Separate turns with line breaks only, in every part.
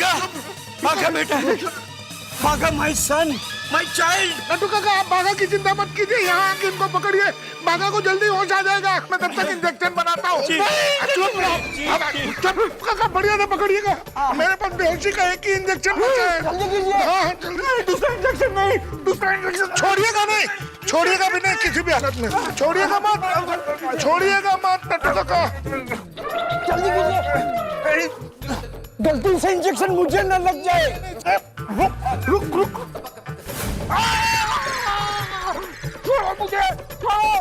बागा, बागा बेटा, बागा my son, my child.
Nattu काका आप बागा की चिंता मत कीजिए, यहाँ आके इनको पकड़िए, बागा को जल्दी होश आ जाएगा। मैं तब तक इंजेक्शन बनाता हूँ। काका बढ़िया से पकड़िएगा, मेरे पास बेहोशी का एक ही इंजेक्शन बचा है। हाँ जल्दी। दूसरा इंजेक्शन नहीं, दूसरा इंजेक्शन छोड़िएगा नहीं, छोड़िएगा भी नहीं किसी भी हालत में, छोड़िएगा मत, छोड़िएगा मत नट्टू काका।
जल्दी कीजिए, गलती से इंजेक्शन मुझे न लग जाए।
रुक रुक रुक, छोड़ो मुझे, छोड़ो।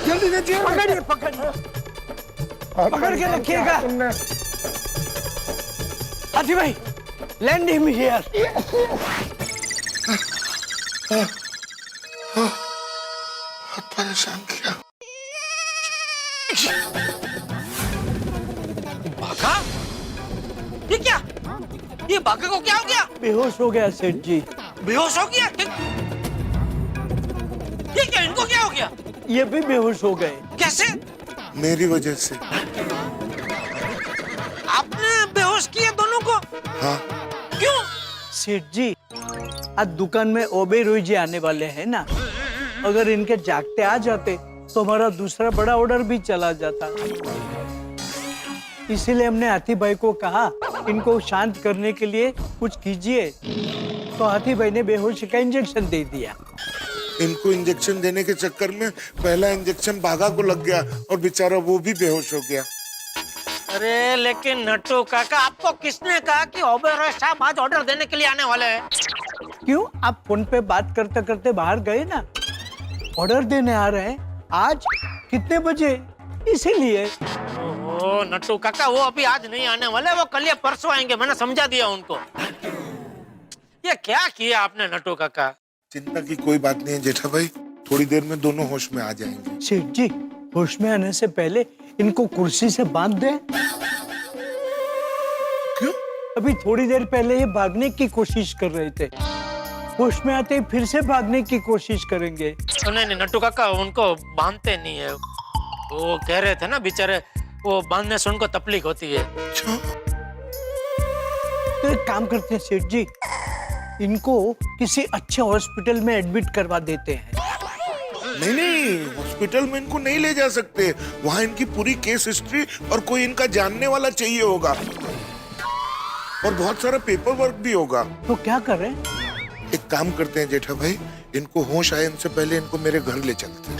जल्दी कीजिए,
पकड़िए, पकड़िए, पकड़ के रखिएगा। हाथी भाई, लैंड हिम हियर।
बहुत परेशान किया।
बागा? ये क्या? ये बागा को क्या हो गया?
बेहोश हो गया सेठ जी।
बेहोश हो गया? ये क्या? इनको क्या हो गया?
ये भी बेहोश हो गए।
कैसे?
मेरी वजह से।
आपने बेहोश किया दोनों को?
हाँ।
क्यों?
सेठ जी, आज दुकान में ओबेरॉय जी आने वाले हैं ना, अगर इनके जागते आ जाते तो हमारा दूसरा बड़ा ऑर्डर भी चला जाता। इसीलिए हमने हाथी भाई को कहा इनको शांत करने के लिए कुछ कीजिए, तो हाथी भाई ने बेहोशी का इंजेक्शन दे दिया।
इनको इंजेक्शन देने के चक्कर में पहला इंजेक्शन बागा को लग गया और बेचारा वो भी बेहोश हो गया।
अरे लेकिन नट्टू काका, आपको किसने कहा कि ओबेरॉय साहब आज ऑर्डर देने के लिए आने वाले हैं?
क्यों, आप फोन पे बात करते करते बाहर गए ना, ऑर्डर देने आ रहे हैं आज कितने बजे, इसीलिए।
ओह नट्टू काका, वो अभी आज नहीं आने वाले, वो कल या परसों आएंगे, मैंने समझा दिया उनको। ये क्या किया आपने नट्टू काका?
चिंता की कोई बात नहीं है जेठा भाई, थोड़ी देर में दोनों होश में आ जाएंगे।
सेठ जी, होश में आने से पहले इनको कुर्सी से बांध दें।
क्यों?
अभी थोड़ी देर पहले ये भागने की कोशिश कर रहे थे, होश में आते ही फिर से भागने की कोशिश करेंगे।
नहीं नहीं नट्टू काका, उनको बांधते नहीं है, वो कह रहे थे ना बेचारे, वो बांधने से उनको तकलीफ होती है।
तो एक काम करते हैं सेठ जी, इनको किसी अच्छे हॉस्पिटल में एडमिट करवा देते हैं।
नहीं नहीं, हॉस्पिटल में इनको नहीं ले जा सकते, वहाँ इनकी पूरी केस हिस्ट्री और कोई इनका जानने वाला चाहिए होगा और बहुत सारा पेपर वर्क भी होगा।
तो क्या करें?
एक काम करते हैं जेठा भाई, इनको होश आए उनसे पहले इनको मेरे घर ले चलते हैं।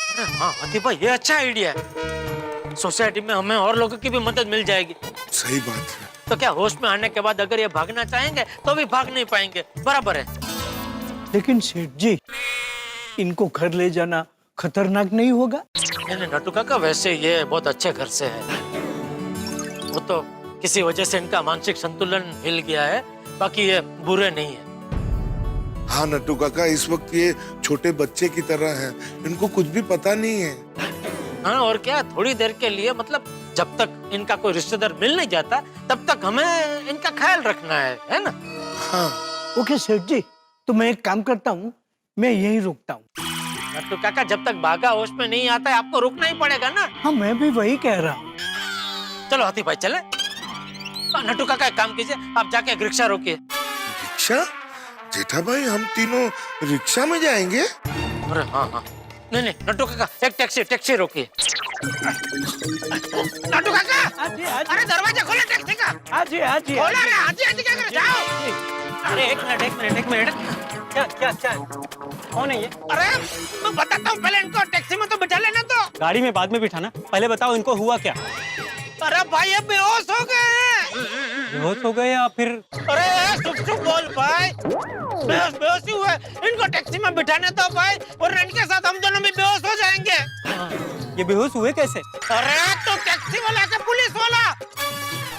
अरे हाँ हाथी भाई, ये अच्छा आइडिया है, सोसाइटी में हमें और लोगों की भी मदद मिल जाएगी।
सही बात है।
तो क्या होश में आने के बाद अगर ये भागना चाहेंगे तो भी भाग नहीं पाएंगे, बराबर है।
लेकिन सेठ जी, इनको घर ले जाना खतरनाक नहीं होगा?
नहीं नट्टू काका, वैसे ये बहुत अच्छे घर से है, वो तो किसी वजह से इनका मानसिक संतुलन हिल गया है, बाकी ये बुरे नहीं है।
हाँ नट्टू काका, इस वक्त ये छोटे बच्चे की तरह हैं, इनको कुछ भी पता नहीं है।
हाँ और क्या, थोड़ी देर के लिए, मतलब जब तक इनका कोई रिश्तेदार मिल नहीं जाता तब तक हमें इनका ख्याल रखना है ना?
हाँ।
ओके सेठ जी, तो मैं एक काम करता हूँ, मैं यहीं रुकता हूँ।
नट्टू काका, जब तक बागा होश में नहीं आता है आपको रुकना ही पड़ेगा ना।
हाँ मैं भी वही कह रहा हूँ।
चलो हाथी भाई चले। नट्टू काका एक काम कीजिए, आप जाके एक रिक्शा रोकिए।
रिक्शा? जेठा भाई, हम तीनों रिक्शा में जाएंगे?
अरे हाँ हाँ, नहीं नहीं नट्टू काका, एक टैक्सी रोकिए। नट्टू काका, अरे दरवाजा खोलो टैक्सी का।
आजी आजी
खोलो रे, आजी क्या कर जाओ। अरे एक मिनट,
क्या कौन है ये?
अरे मैं बताता हूँ, पहले इनको टैक्सी में तो बिठा लेना। तो
गाड़ी में बाद में बिठाना, पहले बताओ इनको हुआ क्या?
अरे भाई ये बेहोश हो गए हैं।
बेहोश हो गए या फिर?
अरे चुप बोल भाई, बेहोश ही हुए, इनको टैक्सी में बिठाने दो भाई, और इनके साथ हम दोनों भी बेहोश हो जाएंगे।
ये बेहोश हुए कैसे?
अरे तो टैक्सी वाला के पुलिस वाला,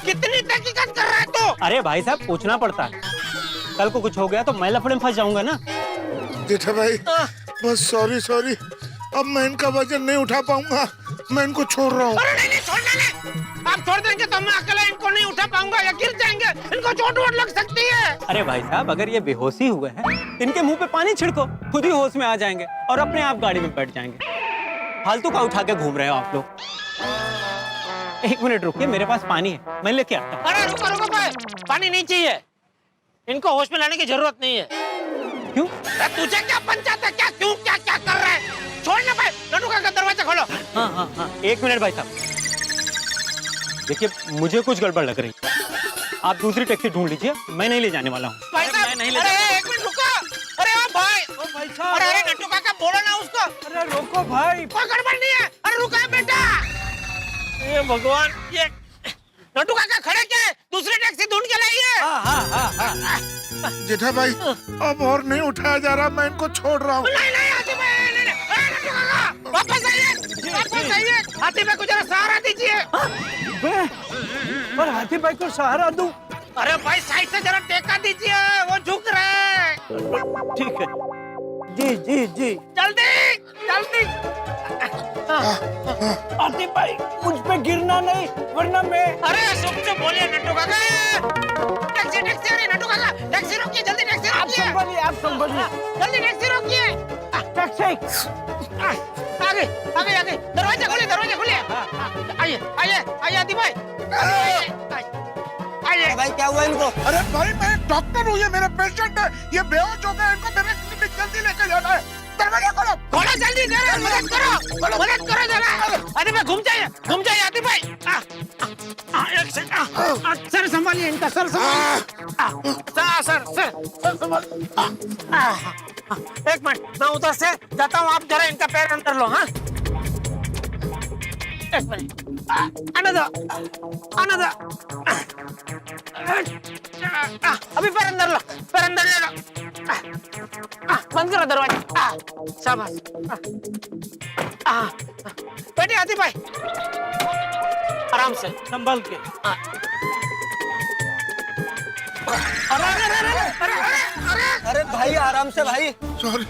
कितनी तहकीकात कर रहा है तू?
अरे भाई साहब, पूछना पड़ता है, कल को कुछ हो गया तो मैं लफड़े में फंस जाऊंगा ना।
जेठा भाई बस सॉरी, अब मैं इनका वजन नहीं उठा पाऊंगा, मैं इनको छोड़ रहा हूँ।
अरे नहीं छोड़ना नहीं, आप छोड़ देंगे तो मैं अकेला इनको नहीं उठा पाऊंगा, या गिर जाएंगे, इनको चोट वोट लग सकती है।
अरे भाई साहब, अगर ये बेहोशी हुए हैं, इनके मुंह पे पानी छिड़को, खुद ही होश में आ जाएंगे और अपने आप गाड़ी में बैठ जाएंगे। फालतू का उठा के घूम रहे हो आप लोग। एक मिनट रुकिए, मेरे पास पानी है, मैं लेके आता हूँ।
अरे रुको रुको भाई, पानी नहीं चाहिए, इनको होश में लाने की जरूरत नहीं है।
क्यों?
अरे तुझे क्या पंचायत है, क्या क्यों क्या क्या कर रहा है? छोड़ ना भाई, नटू काका दरवाजा खोलो।
हाँ हाँ हाँ, एक मिनट भाई साहब, देखिए मुझे कुछ गड़बड़ लग रही है, आप दूसरी टैक्सी ढूंढ लीजिए, मैं नहीं ले जाने वाला हूँ।
भाई साहब,
मैं नहीं ले
अरे एक मिनट रुको, अरे ओ भाई,
भाई साहब,
अरे अरे नटू काका बोलो ना उसको,
अरे रोको भाई।
कोई गड़बड़ नहीं है, अरे रुका है बेटा। ये भगवान, ये नटू काका खड़े क्या है? दूसरी टैक्सी ढूंढ के लाइए।
हाँ हाँ हाँ हाँ।
जेठा भाई अब और नहीं उठाया जा रहा, मैं इनको छोड़ रहा हूँ।
नहीं नहीं हाथी भाई, नहीं नहीं, अरे नटू काका वापस आइए, वापस आइए, हाथी भाई को जरा सहारा दीजिए।
पर हाथी भाई को सहारा दूं?
अरे भाई साइड से जरा टेका दीजिए, वो झुक रहे हैं।
ठीक है, जी जी जी।
जल्दी जल्दी।
हाथी भाई मुझ पे गिरना नहीं, वरना मैं।
अरे चुप चुप बोलिए नट्टू काका। टैक्सी टैक्सी, अरे नट्टू काका टैक्सी रोकिए, जल्दी टैक्सी
आप
रोकिए,
संभालिए, आप संभालिए।
जल्दी टैक्सी रोकिए।
टैक्सी।
आगे आगे आगे, दरवाजा खोलिए, दरवाजा खोलिए। आइए आइए आइए हाथी भाई, आइए।
भाई क्या हुआ इनको?
अरे भाई मैं डॉक्टर हूँ, ये मेरे पेशेंट है, ये बेहोश हो गए, इनको मेरे क्लिनिक जल्दी लेके जाना है। दरवाजा खोलो,
खोलो जल्दी, जरा मदद करो, मदद करो जरा। हाथी भाई घूम जाइए हाथी भाई। एक सेकंड, सर संभालिए इनका, सर संभालिए। सर संभाल। एक मिनट, मैं उधर से जाता हूँ, आप जरा इनका पैर अंदर लो। हाँ एक मिनट, अनदर अभी पैर अंदर लो, पैर अंदर ले लो। बंद करो दरवाजा। शाबाश। बैठे हाथी भाई, आराम से
संभाल के।
अरे अरे अरे अरे अरे अरे
अरे भाई आराम से भाई।
Sorry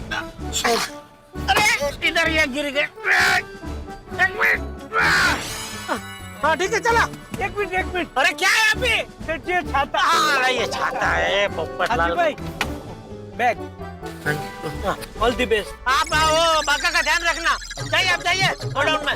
sorry.
अरे इधर ये गिर गए। एक मिनट। हाँ ठीक है, चला।
एक मिनट।
अरे क्या है अभी?
सेठ ये छाता।
हाँ ये छाता है पोपट
हाथी
लाल
भाई, बैग। All the best.
आप आओ, बाका का ध्यान रखना। जाइए आप जाइए गोडाउन में।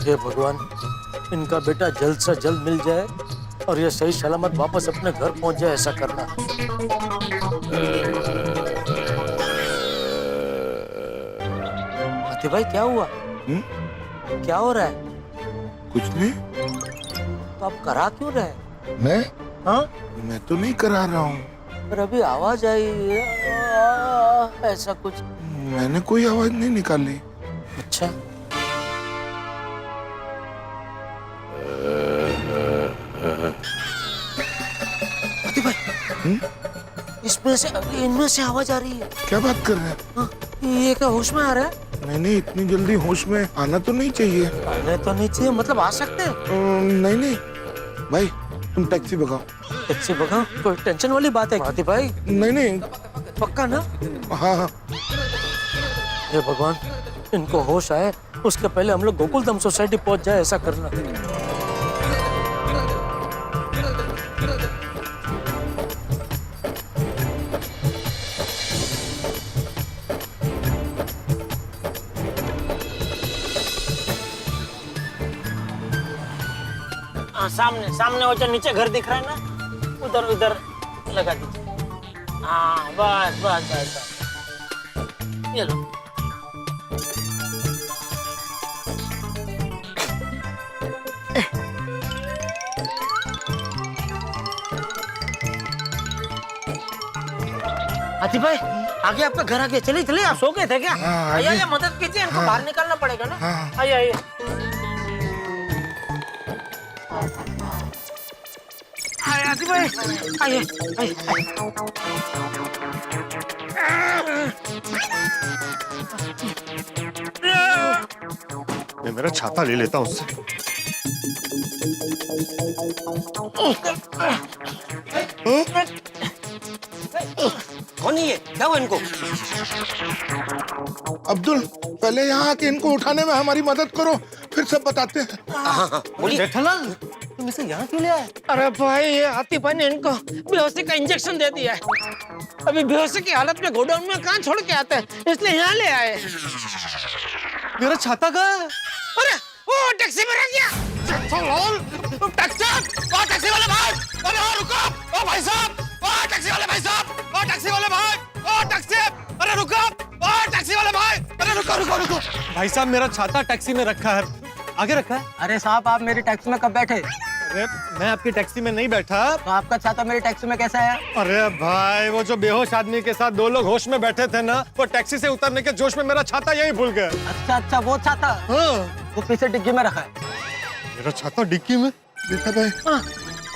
हे भगवान, इनका बेटा जल्द से जल्द मिल जाए और ये सही सलामत वापस अपने घर पहुंच जाए, ऐसा करना। हाथी भाई क्या हुआ? क्या हो रहा है?
कुछ नहीं।
तो आप करा क्यों रहे?
मैं
हाँ,
मैं तो नहीं करा रहा हूँ।
पर अभी आवाज आई ऐसा कुछ।
मैंने कोई आवाज नहीं निकाली।
अच्छा, हाथी भाई, इसमें से इनमें से आवाज आ रही है।
क्या बात कर रहे हैं?
हाँ, ये क्या होश में आ रहा है?
नहीं इतनी जल्दी होश में आना तो नहीं चाहिए।
आने तो नहीं चाहिए, मतलब आ सकते हैं।
नहीं भाई तुम टैक्सी भगाओ।
टैक्सी भगाओ? कोई टेंशन वाली बात है हाथी भाई?
नहीं
पक्का ना?
हाँ
हे भगवान, इनको होश आए उसके पहले हम लोग गोकुलधाम सोसाइटी पहुंच जाए, ऐसा करना। सामने सामने वो जो नीचे घर दिख रहा है ना, उधर उधर लगा दीजिए। हाँ बस बस बस बस, ये लो। हाथी भाई, आगे आपका घर, आगे चलिए चलिए। आप सो गए थे क्या?
हाँ,
आइए
आगे।
आइए, मदद कीजिए, इनको बाहर निकालना पड़ेगा ना।
हाँ।
आइए आइए। आइए हाथी भाई, आइए आइए।
मैं मेरा छाता ले लेता हूँ उससे।
कौन है ये? क्या हुआ इनको?
अब्दुल, पहले यहाँ आके इनको उठाने में हमारी मदद करो, फिर सब बताते हैं।
हाँ, बोलिए।
जेठालाल तुम इसे यहाँ क्यों ले आए?
अरे भाई, ये आतिफ भाई ने इनको बेहोशी का इंजेक्शन दे दिया है। अभी बेहोशी की हालत में गोडाउन में कहाँ छोड़ के आते हैं, इसलिए यहाँ ले आए।
मेरा छाता कहाँ है?
अरे वो टैक्सी में रह गया। टैक्सी वाले भाई, अरे रुको, ओ भाई साहब, ओ टैक्सी वाले भाई साहब, ओ टैक्सी वाले भाई, ओ टैक्सी, अरे रुको, ओ टैक्सी वाले भाई, अरे रुको रुको रुको।
भाई साहब मेरा छाता टैक्सी में रखा है, आगे रखा है।
अरे साहब, आप मेरी टैक्सी में कब बैठे?
अरे मैं आपकी टैक्सी में नहीं बैठा।
तो आपका छाता मेरी टैक्सी में कैसा है?
अरे भाई, वो जो बेहोश आदमी के साथ 2 लोग होश में बैठे थे ना, वो टैक्सी से उतरने के जोश में मेरा छाता यहीं भूल गए।
अच्छा अच्छा, वो छाता
हाँ।
वो पीछे डिग्गी में रखा है।
मेरा छाता डिक्की में।
देखा भाई,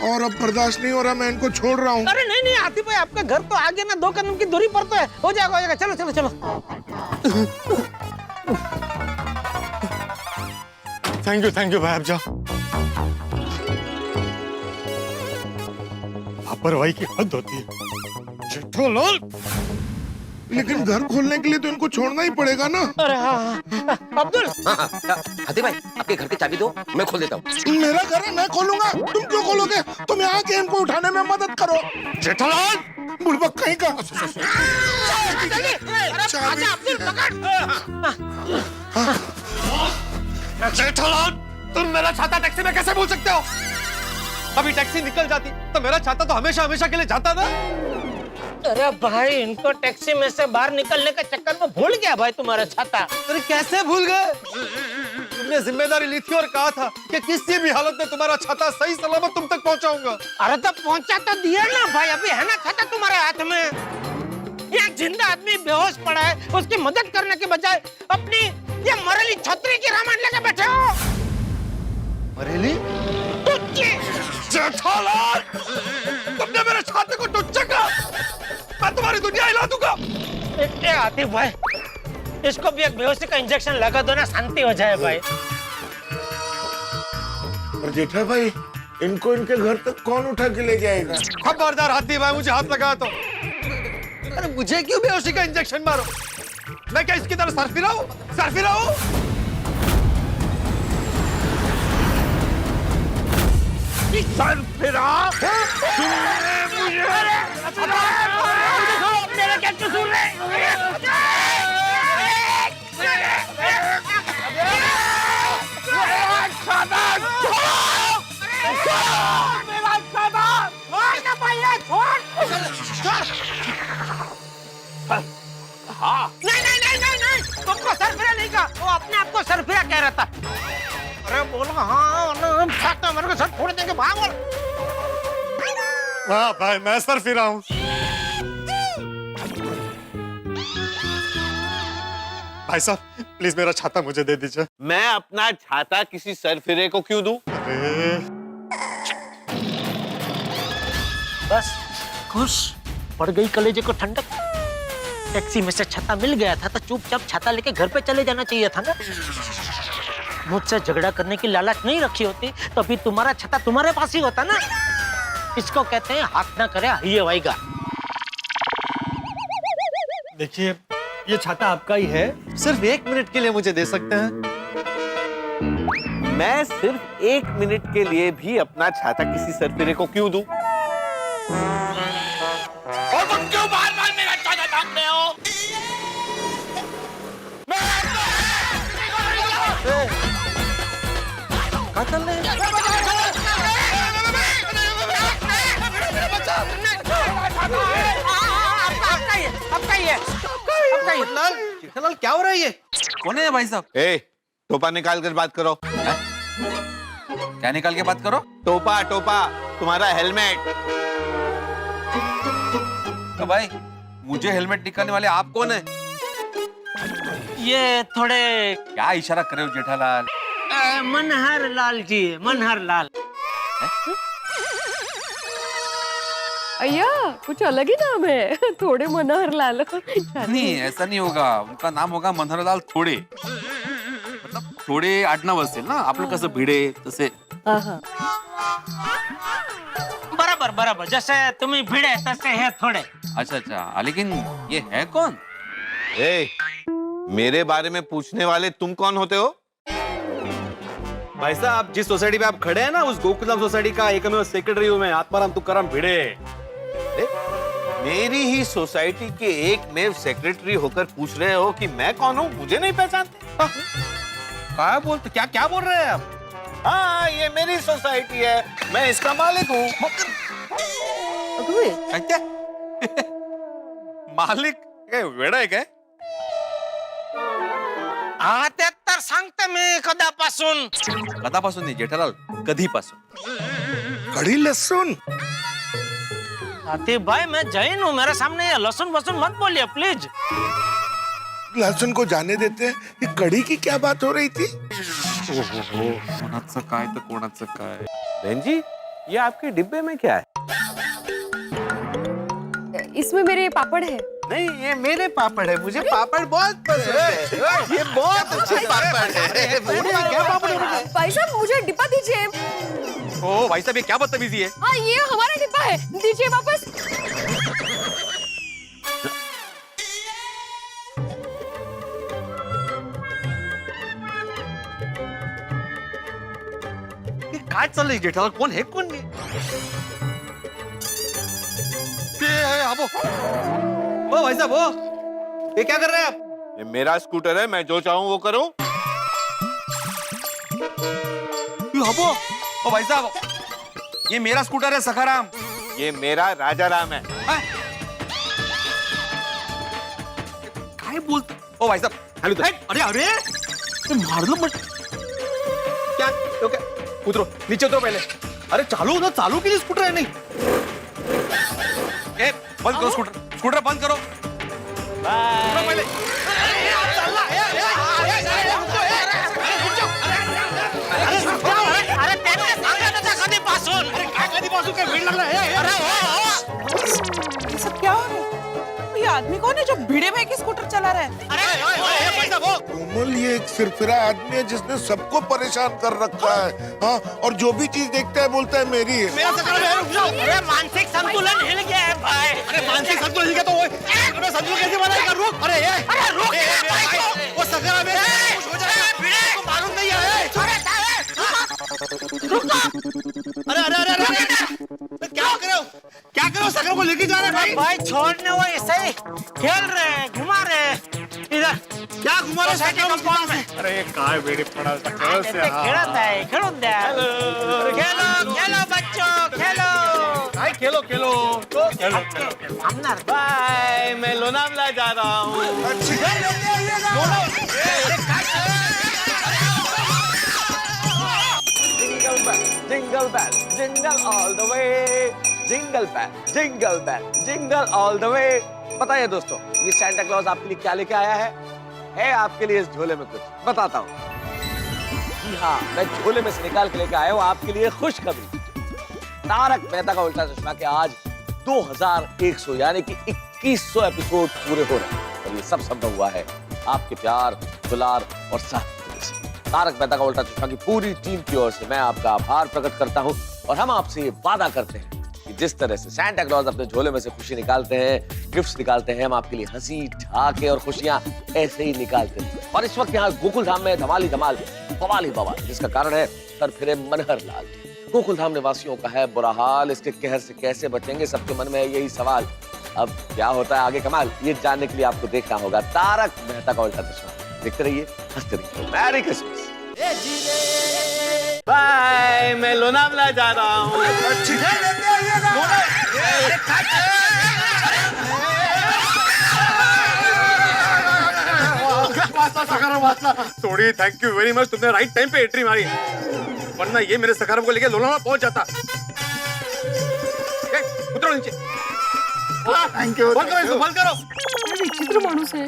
और अब बर्दाश्त नहीं हो रहा, मैं इनको छोड़ रहा हूँ।
अरे नहीं नहीं आतिफ भाई, आपका घर तो आगे ना 2 कदम की दूरी पर तो है, हो जाएगा हो जाएगा। चलो चलो चलो।
थैंक यू भाई, आप जाओ। लापरवाही की हद होती है जेठालाल।
लेकिन घर खोलने के लिए तो इनको छोड़ना ही पड़ेगा ना।
अरे हाँ, अब्दुल।
आतिफ भाई, आपके घर की चाबी दो, मैं खोल देता हूँ।
मेरा घर है, मैं खोलूंगा, तुम क्यों खोलोगे? तुम यहाँ के इनको उठाने में मदद करो।
जेठालाल
बुड़बक कहीं का।
आजा अब्दुल, पकड़।
जेठालाल, तुम मेरा छाता टैक्सी में कैसे भूल सकते हो? अभी टैक्सी निकल जाती तो मेरा छाता तो हमेशा हमेशा के लिए जाता ना।
अरे भाई, इनको टैक्सी में से बाहर निकलने के चक्कर में भूल गया भाई तुम्हारा छाता।
अरे कैसे भूल गए? तुमने जिम्मेदारी ली थी और कहा था कि किसी भी हालत में तुम्हारा छाता सही सलामत तुम तक पहुंचाऊंगा।
अरे तो पहुंचा तो दिया ना भाई, अभी है ना छाता तुम्हारे हाथ में। एक जिंदा आदमी बेहोश पड़ा है, उसकी मदद करने के बजाय अपनी ये मरेली छतरी की रामायण लेके बैठे हो।
मरेली?
जेठालाल, तुमने मेरे छाते को टुच्चा कहा, मैं तुम्हारी दुनिया हिला दूंगा।
ए आतिफ भाई, इसको भी एक बेहोशी का इंजेक्शन लगा दो ना, शांति हो जाए भाई।
और जेठा भाई, इनको इनके घर तक कौन उठा के ले जाएगा?
खबरदार हाथी भाई, मुझे हाथ लगा तो। अरे मुझे क्यों बेहोशी का इंजेक्शन मारो? मैं क्या इसकी तरह सरफिरा हूँ? सरफिरा हूँ?
सरफिरा?
मेरा क्या कसूर है? नहीं, तुमको सरफिरा नहीं कहा, वो अपने आप को सरफिरा कह रहा था। अरे बोलो हाँ ना, हम छाता मेरे को सब फोड़ देंगे, भाग बोल।
हाँ भाई, मैं सरफिरा हूँ। भाई साहब, प्लीज मेरा छाता मुझे दे दीजिए।
मैं अपना छाता किसी सरफिरे को क्यों दूं?
अरे
बस खुश, पड़ गई कलेजे को ठंडक। टैक्सी में से छाता मिल गया था तो चुपचाप छाता लेके घर पे चले जाना चाहिए था ना। मुझसे झगड़ा करने की लालच नहीं रखी होती तो अभी तुम्हारा छाता तुम्हारे पास ही होता ना। इसको कहते हैं हाथ ना करे हिये वाईगा।
देखिए, ये छाता आपका ही है, सिर्फ 1 मिनट के लिए मुझे दे सकते हैं?
मैं सिर्फ 1 मिनट के लिए भी अपना छाता किसी सरफिरे को क्यों दूं? और तुम क्यों बार-बार मेरा छाता टांगते हो?
कहाँ चल रहे हैं? जेठालाल, क्या हो रहा है ये?
कौन है भाई साहब?
ए, टोपा निकाल कर बात करो।
क्या निकाल के बात करो?
टोपा टोपा, तुम्हारा हेलमेट।
तो भाई, मुझे हेलमेट निकालने वाले आप कौन है?
ये थोड़े
क्या इशारा कर रहे हो जेठालाल?
मनहर लाल जी, मनहर लाल।
अय्या, कुछ अलग ही नाम है। थोड़े मनोहर लाल।
नहीं, ऐसा नहीं होगा, उनका नाम होगा मनहरलाल थोडे. मतलब थोडे आडनाव असेल ना, आपलं कसं भिडे तसे.
बराबर बराबर, जसे तुम्ही भिडे तसे हे थोडे.
अच्छा अच्छा, लेकिन ये है कौन?
ए, मेरे बारे में पूछने वाले तुम कौन होते हो?
भाई साहब, जिस सोसाइटी में आप खड़े हैं ना, उस गोकुलम सोसाइटी का एकमेव सेक्रेटरी हूं मैं, आत्माराम तुकाराम भिड़े।
अरे, मेरी ही सोसाइटी के एक मेव सेक्रेटरी होकर पूछ रहे हो कि मैं कौन हूँ? मुझे नहीं पहचानते?
क्या बोलते, क्या बोल रहे हैं आप?
हाँ, ये मेरी सोसाइटी है, मैं इसका मालिक हूँ।
क्या? मालिक काय वेडा आहे काय?
हा ते तर सांगते मी कदापासून.
कदापासून नाही जेठालाल, कधीपासून.
कड़ी लहसुन।
आते भाई मैं जैन हूँ, मेरे सामने ये लहसुन वसुन मत बोलिए प्लीज.
लहसुन को जाने देते हैं। ये कड़ी की क्या बात हो रही थी?
कोणाचं काय तर कोणाचं काय.
बहन जी, ये आपके डिब्बे में क्या है?
इसमें मेरे पापड़ है.
नहीं, ये मेरे पापड़ है, मुझे पापड़ बहुत पसंद है। ये बहुत अच्छे पापड़ है। क्या पापड़ है?
भाई साहब मुझे डिब्बा दीजिए.
ओ भाई साहब, ये क्या बदतमीजी है?
हाँ ये हमारा डिब्बा है, दीजिए वापस.
ये काय चाललंय जेठालाल? कोण है कोण नाही? ते है आबो. ओ भाई साहब, ओ ये क्या कर रहे हैं आप?
ये मेरा स्कूटर है, मैं जो चाहूँ वो करूँ।
आबो, ओ भाई साहब, ये मेरा स्कूटर है सखाराम.
ये मेरा राजा राम है।
काय बोलते? ओ भाई साहब, हेलो. अरे अरे, ते मारलं मत. क्या? तो क्या? उतरो, नीचे उतरो पहले. अरे चालू ना, चालू के लिए स्कूटर है नहीं. ए, बंद करो स्कूटर, स्कूटर बंद करो. उतरो पहले.
अरे त्याने सांगा ना कधीपासून. अरे काय कधीपासून काय भीड लागला? अरे
ये सब क्या हो रहा है? ये आदमी कौन है जो भिड़े में की स्कूटर चला रहा है?
अरे भाई साहब,
कोमल, ये एक सिरफिरा आदमी है जिसने सबको परेशान कर रखा है। हाँ, और जो भी चीज देखता है बोलता है मेरी है।
मेरा सकर है, रुक जाओ. अरे मानसिक संतुलन हिल गया है भाई.
अरे मानसिक संतुलन हिल गया तो वो संतुलन कैसे बनाएगा? रुक. अरे ये,
अरे रुक ना भाई को.
वो सकर में कुछ हो जाएगा.
भिड़े
को मालूम नहीं है. अरे अरे अरे अरे, क्या कर रहे हो? क्या कर रहे हो? सकर को लेके जा रहे हैं भाई.
भाई छोड़ने वो ऐसे ही खेल रहे हैं, घुमा रहे हैं. इधर
क्या घुमा रहे हो?
सोसायटी कंपाउंड में.
अरे काय वेडी पडा सकाळ से
खेलत आहे, खेळून द्या. खेलो खेलो बच्चों, खेलो.
भाई खेलो खेलो. तो खेलो.
थांबणार.
बाय, मैं लोनावला जा रहा हूँ।
Jingle bell, jingle all the way. Jingle bell, jingle bell, jingle all the way. बताइए दोस्तों, ये सैंटा क्लॉज आपके लिए क्या लेके आया है आपके लिए इस झोले में कुछ बताता हूँ. जी हाँ, मैं झोले में से निकाल के लेके आया हूँ आपके लिए खुशखबरी. तारक मेहता का उल्टा चश्मा के आज 2100 यानी कि 2100 एपिसोड पूरे हो रहे हैं और ये सब संभव हुआ है आपके प्यार, दुलार और साथ. तारक मेहता का उल्टा चश्मा की पूरी टीम की ओर से मैं आपका आभार प्रकट करता हूं और हम आपसे ये वादा करते हैं कि जिस तरह से सैंटा क्लॉज अपने झोले में से खुशी निकालते हैं, गिफ्ट्स निकालते हैं, हम आपके लिए हंसी, ठहाके और खुशियां ऐसे ही निकालते हैं. और इस वक्त यहाँ गोकुल धाम में धमाल ही धमाल, बवाल ही बवाल, जिसका कारण है सर फिरे मनहर लाल. गोकुल धाम निवासियों का है बुरा हाल, इसके कहर से कैसे बचेंगे, सबके मन में है यही सवाल. अब क्या होता है आगे कमाल, ये जानने के लिए आपको देखना होगा तारक मेहता का उल्टा चश्मा. देखते रहिए, हंसते रहिए. Merry Christmas.
बाय, मैं लोनावला जा रहा हूँ.
सखाराम वाचला. सोडी, थैंक यू वेरी मच. तुमने राइट टाइम पे एंट्री मारी, वरना ये मेरे सखाराम को लेके लोनावला पहुंच जाता. उतरो नीचे. Thank you. बंद करो इसको, बंद करो.
विचित्र माणूस आहे.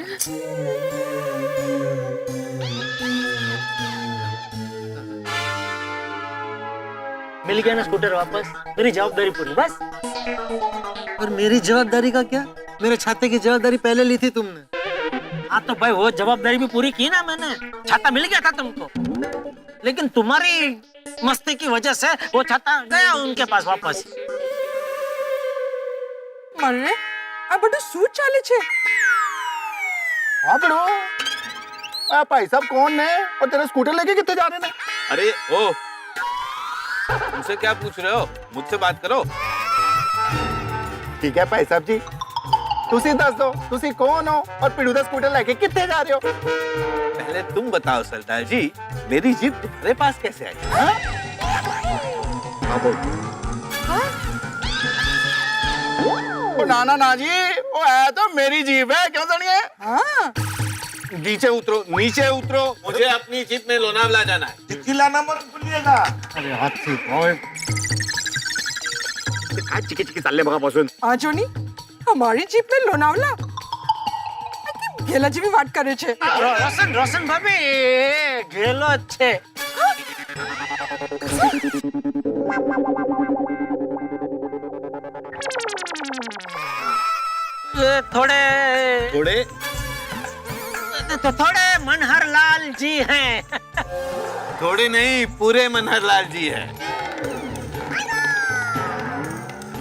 मिल गया ना स्कूटर वापस. मेरी जवाबदारी पूरी बस.
और मेरी जवाबदारी का क्या? मेरे छाते की जवाबदारी पहले ली थी तुमने.
हाँ तो भाई वो जवाबदारी भी पूरी की ना मैंने. छाता मिल गया था तुमको, लेकिन तुम्हारी मस्ती की वजह से वो छाता गया उनके पास वापस.
अरे આ બધું શું ચાલે છે?
हाँ बिड़ो भाई साहब कौन है और तेरे स्कूटर लेके कितने जा रहे हैं?
अरे ओ तुमसे क्या पूछ रहे हो? मुझसे बात करो।
ठीक है भाई साहब जी, तुसी दस दो तुसी कौन हो और पिड़ू दा स्कूटर लेके कितने जा रहे हो?
पहले तुम बताओ सरदार जी, मेरी जीप तुम्हारे पास कैसे आई?
ओ ना ना जी, वो है तो मेरी जीप है, क्यों सुनिए?
हाँ
नीचे उतरो, नीचे उतरो। मुझे अपनी जीप में लोनावला जाना है।
डिक्की लाना मत भूलिएगा। अरे हाथ से बॉय
काय चिकी चिकी चालले बघापासून.
आजोनी અમારી જીપ ને લોનાવલા ગેલા જેવી વાત કરે છે.
રોશન રોશન ભાભી ઘેલો જ છે. थोड़े मनहर लाल जी हैं.
थोड़े नहीं, पूरे मनहर लाल जी है।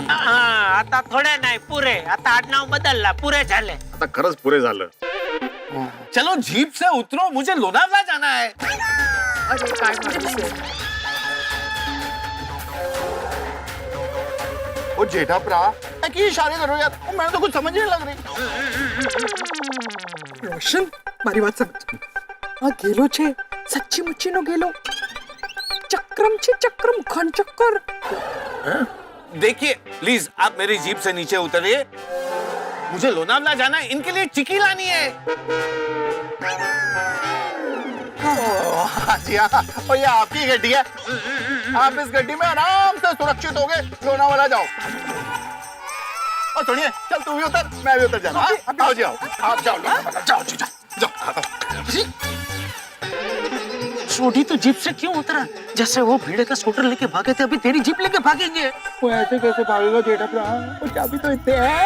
आता थोडे नाही पुरे. आता आडनाव बदलला, पुरे झाले.
आता खरंच पुरे झालं.
चलो जीप से उतरो, मुझे लोनावला जाना है।
ओ जेठा भरा की इशारे करो यार, मैं तो कुछ समझ नहीं लग रही.
રોશન મારી વાત સમજ. આ ગેલો છે સચ્ચી મુચ્ચીનો ગેલો. ચક્રમ છે ચક્રમ ખન ચક્કર.
देखिए प्लीज आप मेरी जीप से नीचे उतरिए, मुझे लोनावला जाना है, इनके लिए चिकी लानी है।
हाँ जी हाँ, और ये आपकी गड्डी है, आप इस गड्डी में आराम से सुरक्षित होगे लोनावाला जाओ. और सुनिए, चल तू भी उतर, मैं भी उतर जाना. आओ जी आओ, आप जाओ लोनावाला, जाओ जी जाओ.
छोटी तो जीप से क्यों उतरा? जैसे वो भीड़े का स्कूटर लेके भागे थे, अभी तेरी जीप लेके भागेंगे.
वो ऐसे कैसे भागेगा जेठा भरा, वो चाबी तो इतने है.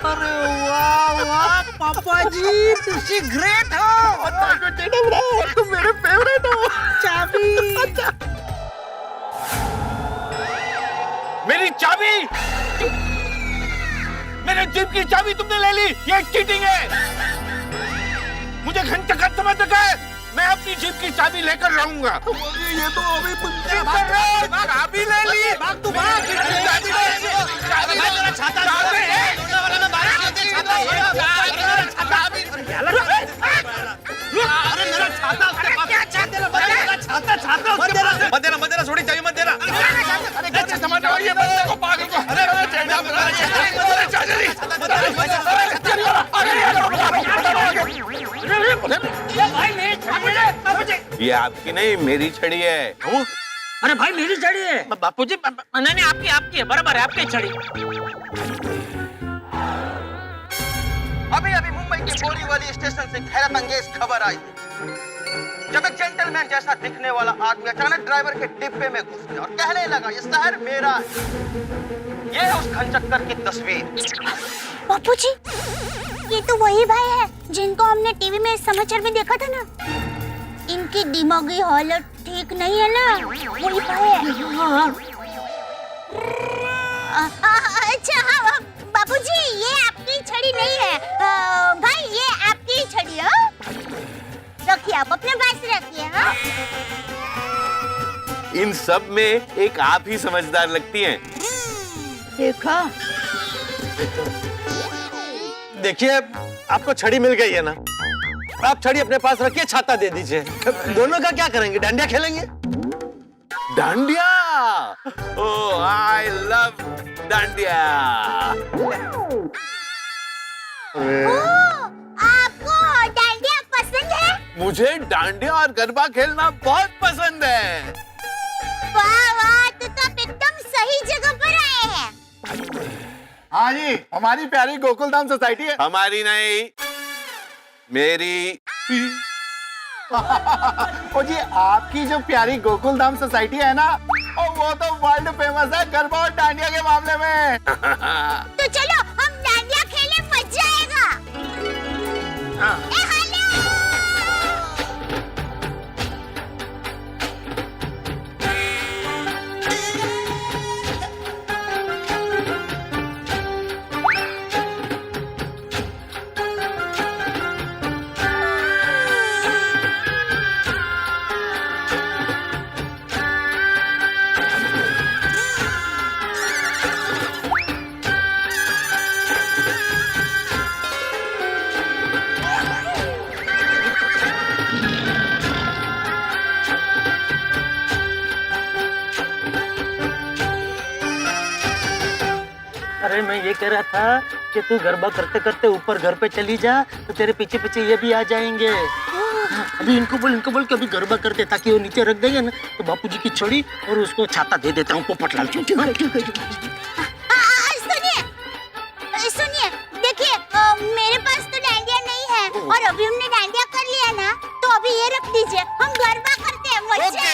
अरे वाह वाह पापा जी, तुसी ग्रेट हो.
जेठा भरा तुम मेरे फेवरेट हो.
चाबी.
मेरी चाबी, मेरे जीप की चाबी तुमने ले ली, ये चीटिंग है। मुझे घंटा समझ रखा है, मैं अपनी जीप की चाबी लेकर रहूंगा।
ये तो अभी
चाबी ले ली, भाग तू भाग। मत देना छोड़ी चाबी मत देना।
अरे समझ रहा ये बंदे को पागल को. अरे
ये आपकी नहीं, मेरी छड़ी है।
अरे भाई मेरी छड़ी है. बापूजी नहीं नहीं आपकी आपकी है, बराबर है, आपकी छड़ी.
अभी अभी मुंबई के बोरीवली स्टेशन से हैरत अंगेज खबर आई जब एक जेंटलमैन जैसा दिखने वाला आदमी अचानक ड्राइवर के डिब्बे में घुस गया और कहने लगा ये शहर मेरा है. ये है उस घनचक्कर की तस्वीर.
बापूजी, ये तो वही भाई है जिनको हमने टीवी में समाचार में देखा था ना. इनकी दिमागी हालत ठीक नहीं है ना, वही भाई है. अच्छा हाँ बापूजी, ये आपकी छड़ी नहीं है. भाई ये आपकी छड़ी है. रखिए, आप अपने पास रखिए. हाँ
इन सब में एक आप ही समझदार लगती हैं।
देखा.
देखिए आपको छड़ी मिल गई है ना, आप छड़ी अपने पास रखिए, छाता दे दीजिए. दोनों का क्या करेंगे, डांडिया खेलेंगे?
डांडिया, ओह आई लव डांडिया।
आपको डांडिया पसंद है?
मुझे डांडिया और गरबा खेलना बहुत पसंद है।
वाह वाह, तो आप एकदम सही जगह पर आए हैं.
हाँ जी, हमारी प्यारी गोकुलधाम सोसाइटी है.
हमारी नहीं, मेरी।
ओ जी, आपकी जो प्यारी गोकुलधाम सोसाइटी है ना, वो तो वर्ल्ड फेमस है गरबा और डांडिया के मामले में.
तो चलो हम डांडिया खेले, मजा आएगा. ए हेलो.
अरे मैं ये कह रहा था कि तू गरबा करते करते ऊपर घर पे चली जा तो तेरे पीछे पीछे ये भी आ जाएंगे। हाँ, अभी इनको बोल के अभी गरबा करते ताकि वो नीचे रख देंगे ना तो बापूजी की छड़ी और उसको छाता दे देता हूँ पोपटलाल।
सुनिए, देखिए मेरे पास तो डांडिया नहीं है और अभी हमने डांडिया कर लिया ना तो अभी ये रख दीजिए, हम गरबा करते हैं मजे।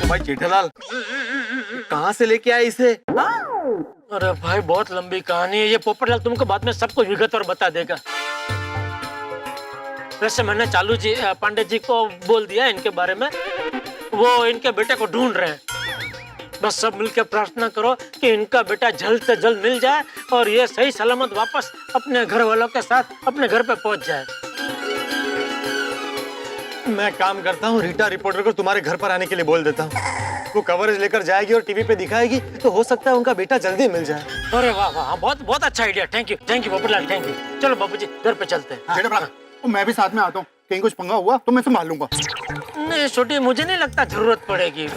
भाई जेठालाल कहाँ से लेके आए इसे?
अरे भाई बहुत लंबी कहानी है ये, पोपटलाल तुमको बाद में सब कुछ विगतवार बता देगा। वैसे मैंने चालू जी पांडे जी को बोल दिया इनके बारे में, वो इनके बेटे को ढूंढ रहे हैं। बस सब मिलकर प्रार्थना करो कि इनका बेटा जल्द से जल्द मिल जाए और ये सही सलामत वापस अपने घर वालों के साथ अपने घर पे पहुंच जाए।
मैं काम करता हूँ, रीटा रिपोर्टर को तुम्हारे घर पर आने के लिए बोल देता हूँ। वो कवरेज लेकर जाएगी और टीवी पे दिखाएगी तो हो सकता है उनका बेटा जल्दी मिल जाए।
अरे वाह वाह, बहुत बहुत अच्छा idea. Thank you Popatlal, thank you. चलो बाबूजी घर पे चलते हैं।
मैं भी साथ में आता हूँ, कहीं कुछ पंगा हुआ तो मैं संभाल लूंगा।
नहीं छोटी, मुझे नहीं लगता जरूरत पड़ेगी।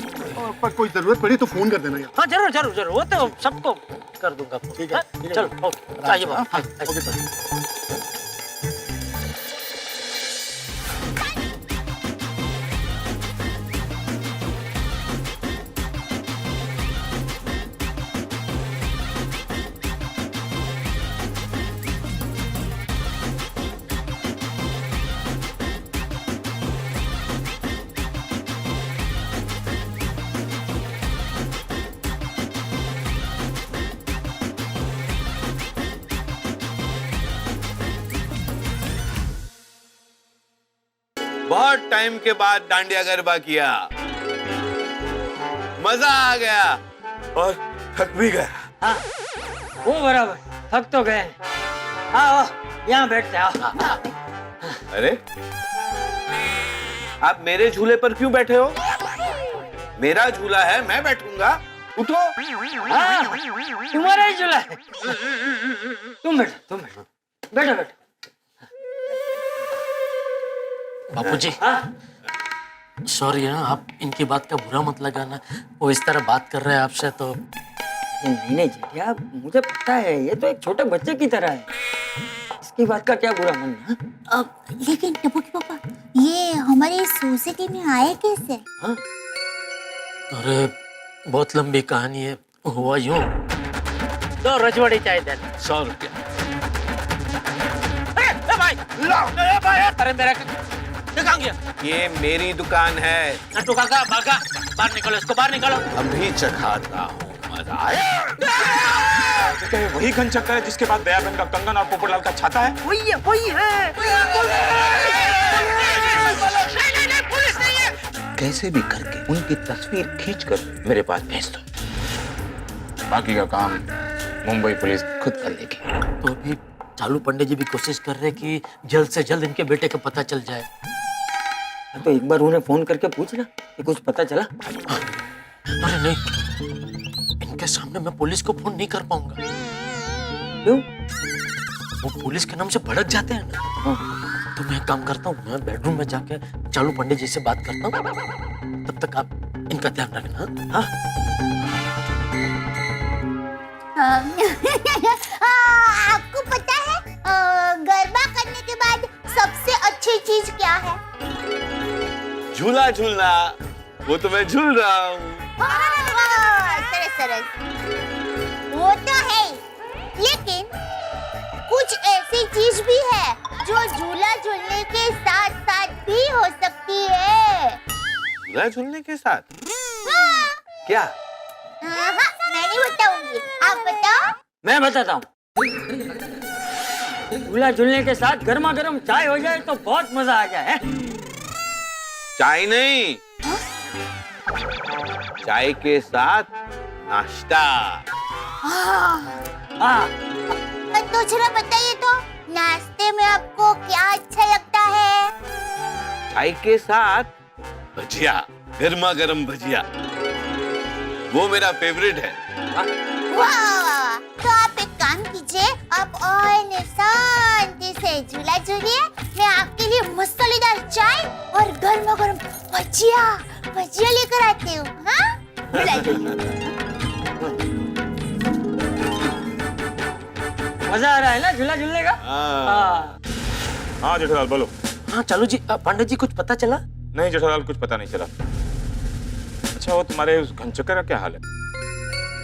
पर कोई जरूरत पड़ी तो फोन कर देना यार।
हाँ जरूर जरूर जरूर, वो तो सबको कर दूंगा। ठीक है चलो, ओके आइए बाबू।
बहुत टाइम के बाद डांडिया गरबा किया, मजा आ गया और थक भी गया।
हाँ वो बराबर, थक तो गए। आओ यहाँ बैठते आओ।
अरे आप मेरे झूले पर क्यों बैठे हो? मेरा झूला है, मैं बैठूंगा। उठो।
हाँ, तुम्हारा ही झूला है। तुम बैठो बैठो। बापूजी सॉरी है, आप इनकी बात का बुरा मत लगाना। वो इस तरह बात कर रहे हैं आपसे तो।
नहीं जेठिया, मुझे पता है ये तो एक छोटे बच्चे की तरह है, इसकी बात का क्या बुरा मानना।
लेकिन टपुकी पापा, ये हमारी सोसाइटी में आए कैसे?
हाँ? अरे बहुत लंबी कहानी है। हुआ यूं, 2 रजवाड़ी चाय देना, 100 रुपया। अरे मेरा कहाँ गया?
ये मेरी दुकान है।
नट्टू काका भागा, बाहर निकलो, इसको बाहर निकालो।
अभी चखाता हूँ, मजा आया।
क्या ये वही घनचक्कर है जिसके बाद दयाबेन का कंगन और पोपटलाल का छाता है?
वही है। पुलिस नहीं है।
कैसे भी करके उनकी तस्वीर खींचकर मेरे पास भेज दो, बाकी का काम मुंबई पुलिस खुद कर लेगी।
तो अभी चालू पंडित जी भी कोशिश कर रहे कि जल्द से जल्द इनके बेटे का पता चल जाए।
तो एक बार उन्हें फोन करके पूछना कि कुछ पता चला।
अरे नहीं, इनके सामने मैं पुलिस को फोन नहीं कर पाऊंगा।
क्यों?
वो पुलिस के नाम से भड़क जाते हैं ना। तो मैं एक काम करता हूँ, मैं बेडरूम में जाके चालू पंडित जी से बात करता हूँ। तब तक आप इनका ध्यान रखना। हाँ
आपको पता है गरबा करने के बाद सबसे अच्छी चीज क्या है?
झूला झूलना। वो तो मैं झूल रहा हूँ।
सरस। वो तो है, लेकिन कुछ ऐसी चीज भी है जो झूला झूलने के साथ साथ भी हो सकती है।
झूला झूलने के साथ?
हाँ।
क्या?
मैं नहीं बताऊंगी, आप बताओ।
मैं बताता हूँ। झूला झूलने के साथ गर्मा गर्म चाय हो जाए तो बहुत मजा आ जाए।
चाय नहीं, चाय के साथ नाश्ता।
तो जरा बताइए तो, नाश्ते में आपको क्या अच्छा लगता है?
चाय के साथ भजिया, गर्मा गर्म भजिया, वो मेरा फेवरेट है।
वाह! तो आप एक काम कीजिए, आप और शांति से झूला झूलिए। मैं आपके लिए मसालेदार चाय और गर्मा गर्म भजिया लेकर आती हूँ। हाँ, झूला झूलिए।
मजा आ रहा है ना झूला झूलने का?
हाँ जेठालाल बोलो।
हाँ चलो जी, पंडित जी कुछ पता चला?
नहीं जेठालाल कुछ पता नहीं चला। अच्छा वो तुम्हारे उस घनचक्कर का क्या हाल है?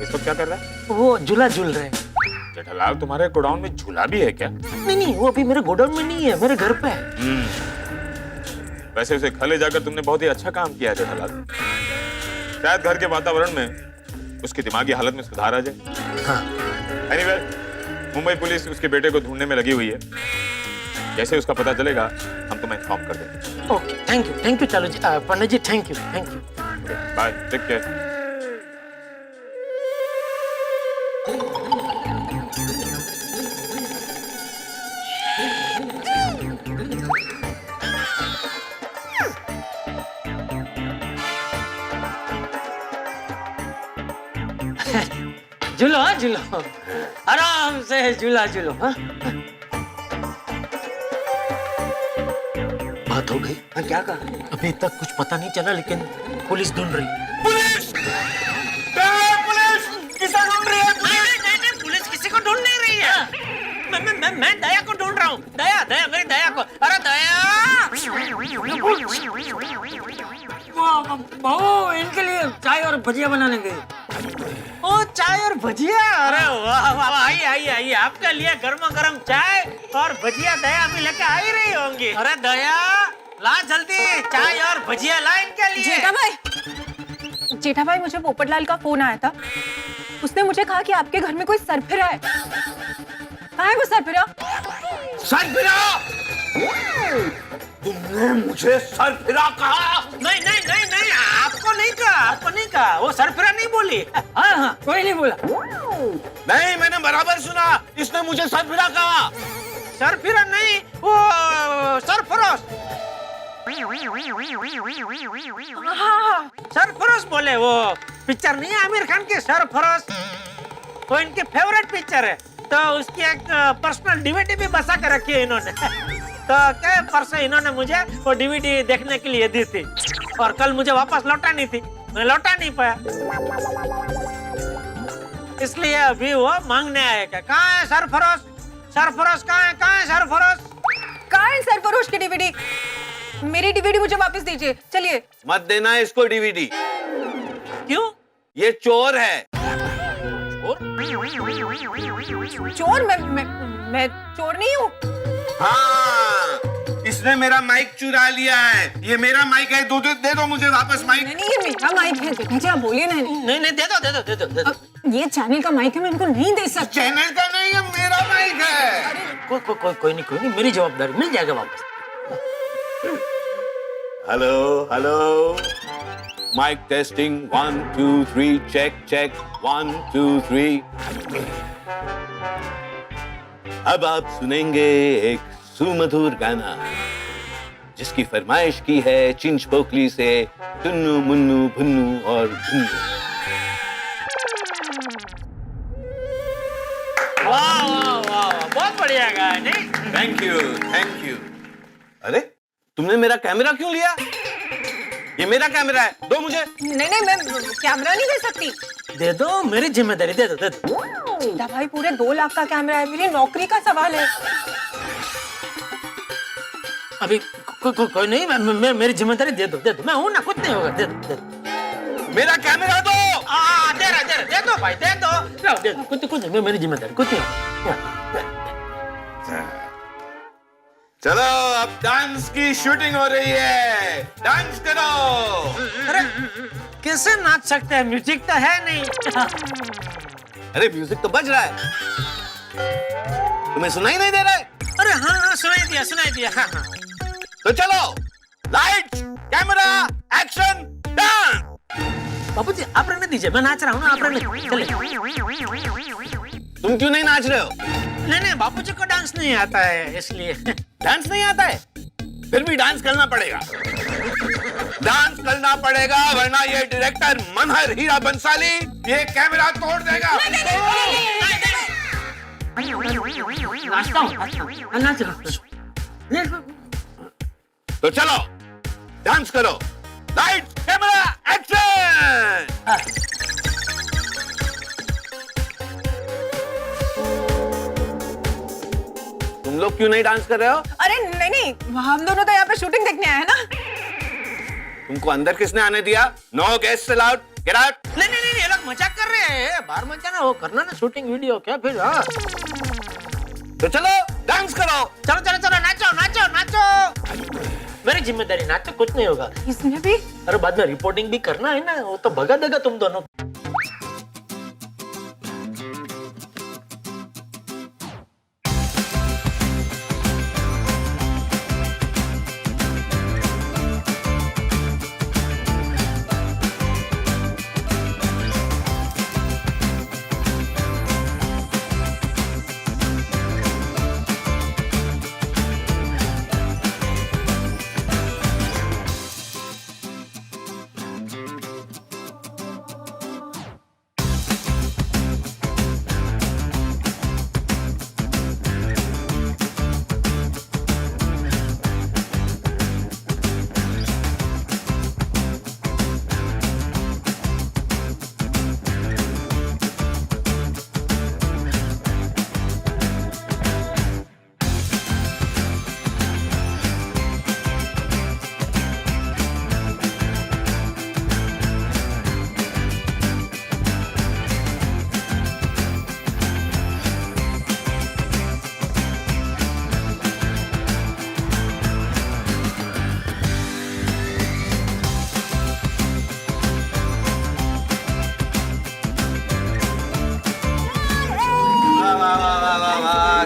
इस वक्त क्या कर रहा है?
वो झूला झूल रहे हैं।
जेठालाल तुम्हारे गोडाउन में झूला भी है क्या?
नहीं, वो अभी मेरे गोडाउन में नहीं है, मेरे घर पे है।
वैसे उसे घर ले जाकर तुमने बहुत ही अच्छा काम किया है जेठालाल। शायद घर के वातावरण में उसकी दिमागी हालत में सुधार आ जाए।
हाँ।
एनीवे, मुंबई पुलिस उसके बेटे को ढूंढने में लगी हुई है। जैसे उसका पता चलेगा हम तुम्हें इन्फॉर्म कर देंगे।
ओके, थैंक यू चलो जी, Pandit ji thank you.
Bye, take care.
झूलो, हाँ झूलो, आराम से झूला झूलो। हाँ
बात हो गई?
हाँ, क्या कहा?
अभी तक कुछ पता नहीं चला, लेकिन पुलिस ढूंढ रही है।
पुलिस! पुलिस! किसे ढूंढ रही है?
नहीं, पुलिस किसी को ढूंढ नहीं रही है। मैं दया को ढूंढ रहा हूँ। दया, मेरी दया को। अरे दया!
बहू इनके लिए चाय और भजिया बनाने गए।
ओ चाय और भजिया! अरे वाह, आइए, आपके लिए गर्मा गर्म चाय और भजिया दया अभी लेके आ ही रही होंगी। अरे दया, ला जल्दी चाय और भजिया ला इनके लिए।
जेठा भाई, मुझे पोपटलाल का फोन आया था। उसने मुझे कहा कि आपके घर में कोई सरफिरा है। कहाँ है वो सरफिरा?
सरफिरा! तुमने मुझे सरफिरा कहा?
नहीं, आपको नहीं कहा। वो सरफिरा नहीं बोली।
हाँ, कोई नहीं बोला।
नहीं, मैंने बराबर सुना। इसने मुझे सरफिरा कहा।
सरफिरा नहीं, वो सरफरोश। हाँ, सरफरोश बोले। वो पिक्चर नहीं है आमिर खान की, सरफरोश? वो इनकी फेवरेट पिक्चर है। तो उसकी एक पर्सनल डीवीडी भी बसा कर रखी है इन्होंने। तो क्या परसों इन्होंने मुझे वो डीवीडी देखने के लिए दी थी, और कल मुझे वापस लौटानी थी, मैं लौटा नहीं पाया, इसलिए अभी वो मांगने आएगा। कहाँ है सरफरोश? सरफरोश कहाँ है सरफरोश?
कहाँ है सरफरोश की डीवीडी? मेरी डीवीडी मुझे वापस दीजिए। चलिए।
मत देना इसको डीवीडी।
क्यों?
ये चोर है।
चोर? मैं चोर नहीं हूँ।
हाँ, इसने मेरा माइक चुरा लिया है। ये मेरा माइक है, दे दो मुझे वापस माइक।
नहीं, ये मेरा माइक है। देखिए, आप बोलिए। नहीं,
दे दो।
ये चैनल का माइक है, मैं इनको नहीं दे सकती।
चैनल का नहीं है, मेरा माइक है।
कोई नहीं, मेरी जवाबदारी, मिल जाएगा वापस।
Hello, mic testing 1 2 3 check 1 2 3। अब आप सुनेंगे एक सुमधुर गाना जिसकी फरमाइश की है चिंच पोकली से टुन्नू मुन्नू भुन्नू और भुन्नू।
वाह, बहुत बढ़िया गाया। नहीं,
थैंक यू। अरे तुमने मेरा कैमरा क्यों लिया? ये मेरा कैमरा है, दो मुझे।
नहीं, मैं कैमरा नहीं दे सकती।
दे दो, मेरी जिम्मेदारी। दे दो।
जेठा भाई, पूरे 2 लाख का कैमरा है, मेरी नौकरी का सवाल है।
अभी कोई नहीं, मैं मेरी जिम्मेदारी दे दो। मैं हूं ना, कुछ नहीं होगा। दे दो।
मेरा कैमरा दो।
दे दो भाई, दे दो। कुछ नहीं, मेरी जिम्मेदारी, कुछ नहीं होगा।
चलो अब डांस की शूटिंग हो रही है, डांस करो।
अरे कैसे नाच सकते हैं? म्यूजिक तो है नहीं।
अरे म्यूजिक तो बज रहा है। तुम्हें सुनाई नहीं दे रहा है?
अरे हाँ हाँ सुनाई दिया हाँ हाँ
तो चलो, लाइट, कैमरा, एक्शन, डांस।
बापू जी आप रहने दीजिए, मैं नाच रहा हूँ ना, आप रहने चले।
तुम क्यों नहीं नाच रहे हो?
नहीं बापू जी को डांस नहीं आता है इसलिए।
डांस नहीं आता है? फिर भी डांस करना पड़ेगा। डांस करना पड़ेगा, वरना ये डायरेक्टर मनहर हीरा बंसाली ये कैमरा तोड़ देगा। तो चलो, डांस करो। Light, camera, action. तुम लोग क्यों नहीं डांस कर रहे हो?
अरे नहीं, हम दोनों तो यहाँ पे शूटिंग देखने आए हैं ना।
तुमको अंदर किसने आने दिया? No guest allowed, get out.
नहीं ये लोग मजाक कर रहे हैं, बाहर मत जाना, वो करना ना शूटिंग वीडियो क्या फिर। हाँ
तो चलो, डांस करो।
चलो नाचो। मेरी जिम्मेदारी, नाचो कुछ नहीं होगा।
इसमें भी
अरे बाद में रिपोर्टिंग भी करना है ना, वो तो भगा देगा तुम दोनों।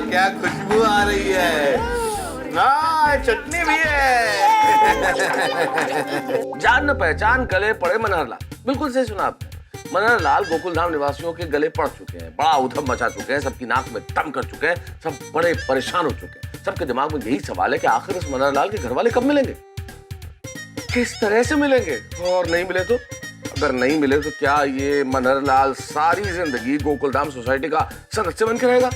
क्या खुशबू आ रही है। चटनी भी है।
जान न पहचान गले पड़े मनहरलाल। बिल्कुल सही सुना आपने। मनहरलाल गोकुलधाम निवासियों के गले पड़ चुके हैं, बड़ा उधम मचा चुके हैं, सबकी नाक में दम कर चुके हैं, सब बड़े परेशान हो चुके हैं। सबके दिमाग में यही सवाल है कि आखिर इस मनहरलाल के घर वाले कब मिलेंगे, किस तरह से मिलेंगे, और नहीं मिले तो, अगर नहीं मिले तो क्या ये मनहरलाल सारी जिंदगी गोकुलधाम सोसाइटी का सदस्य बन के रहेगा?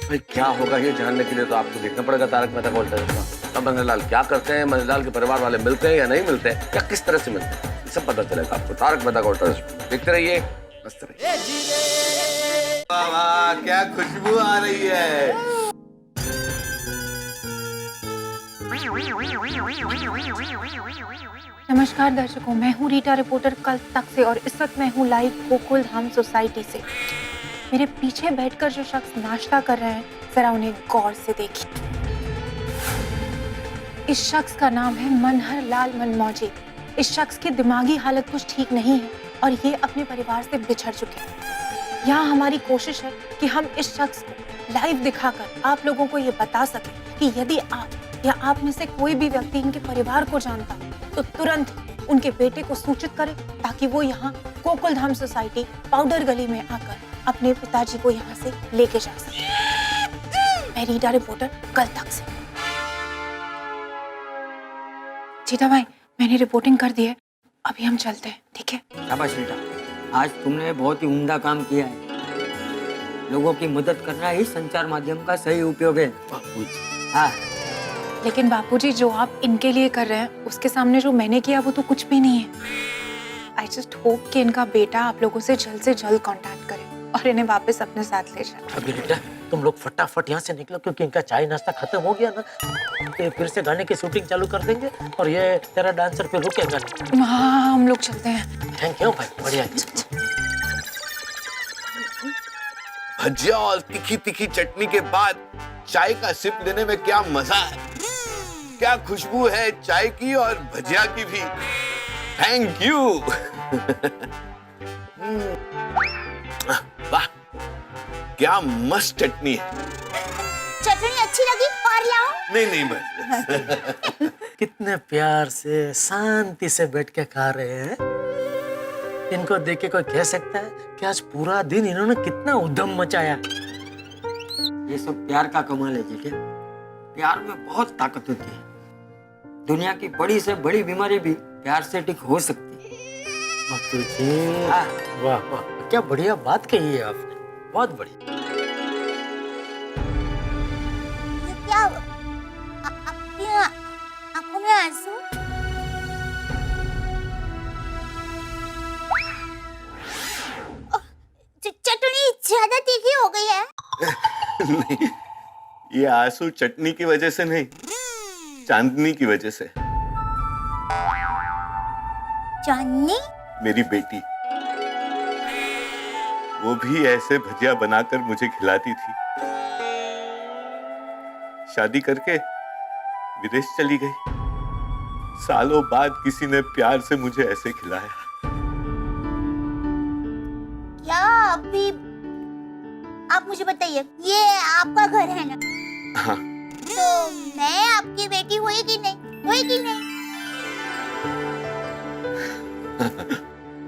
भाई क्या होगा ये जानने के लिए तो आपको देखना पड़ेगा तारक मेहता का उल्टा चश्मा। अब मनहरलाल क्या करते हैं, मनहरलाल के परिवार वाले मिलते हैं या नहीं मिलते हैं, या किस तरह से मिलते हैं, ये सब पता चलेगा आपको तारक मेहता का उल्टा चश्मा। देखते रहिए, मस्त रहिए।
वाह, क्या खुशबू आ रही है।
नमस्कार दर्शकों, मैं हूँ रीटा रिपोर्टर कल तक से, और इस वक्त मैं हूँ लाइव गोकुलधाम सोसाइटी से। मेरे पीछे बैठकर जो शख्स नाश्ता कर रहे हैं, जरा उन्हें गौर से देखिए। इस शख्स का नाम है मनहरलाल मनमौजी। इस शख्स की दिमागी हालत कुछ ठीक नहीं है और ये अपने परिवार से बिछड़ चुके हैं। यहाँ हमारी कोशिश है कि हम इस शख्स को लाइव दिखाकर आप लोगों को ये बता सकें कि यदि आप या आप में से कोई भी व्यक्ति इनके परिवार को जानता तो तुरंत उनके बेटे को सूचित करें, ताकि वो यहाँ गोकुलधाम सोसाइटी पाउडर गली में आकर अपने पिताजी को यहाँ से लेके जा सके। मैं रीटा रिपोर्टर कल तक से। चीता भाई, मैंने रिपोर्टिंग कर दी है, अभी हम चलते हैं, ठीक है?
शाबाश रीटा, आज तुमने बहुत ही उम्दा काम किया है। लोगों की मदद करना ही संचार माध्यम का सही उपयोग है। हाँ,
लेकिन बापूजी, जो आप इनके लिए कर रहे हैं उसके सामने जो मैंने किया वो तो कुछ भी नहीं है। आई जस्ट होप कि इनका बेटा आप लोगों से जल्द कांटेक्ट करे और इन्हें वापस अपने साथ ले जाए।
अभी बेटा तुम लोग फटाफट यहाँ से निकलो, क्योंकि इनका चाय नाश्ता खत्म हो गया ना, ये फिर से गाने की शूटिंग चालू कर देंगे और ये तेरा डांसर फिर रुकेगा नहीं।
हाँ, हम लोग चलते हैं।
थैंक यू भाई, बढ़िया।
भजिया और तीखी तीखी चटनी के बाद चाय का सिप लेने में क्या मजा है। क्या खुशबू है चाय की और भजिया की भी। Thank you. वाह, क्या मस्त चटनी है।
चटनी अच्छी लगी और लाऊं?
नहीं नहीं बस
कितने प्यार से शांति से बैठ के खा रहे हैं। इनको देख के कोई कह सकता है कि आज पूरा दिन इन्होंने कितना उद्यम मचाया।
ये सब प्यार का कमाल है जी। प्यार में बहुत ताकत होती है। दुनिया की बड़ी से बड़ी बीमारी भी प्यार से ठीक हो सकती है।
बापू जी, वाह वाह, क्या बढ़िया बात कही है आपने, बहुत बढ़िया।
ये क्या आपकी आंखों में आंसू? चटनी ज्यादा तीखी हो गई है।
नहीं, ये आंसू चटनी की वजह से नहीं, चांदनी की वजह से।
चांदनी?
मेरी बेटी, वो भी ऐसे भजिया बनाकर मुझे खिलाती थी। शादी करके विदेश चली गई। सालों बाद किसी ने प्यार से मुझे ऐसे खिलाया।
क्या अभी आप मुझे बताइए, ये आपका घर है ना?
हाँ।
तो मैं आपकी बेटी हुई कि नहीं? हुई कि नहीं?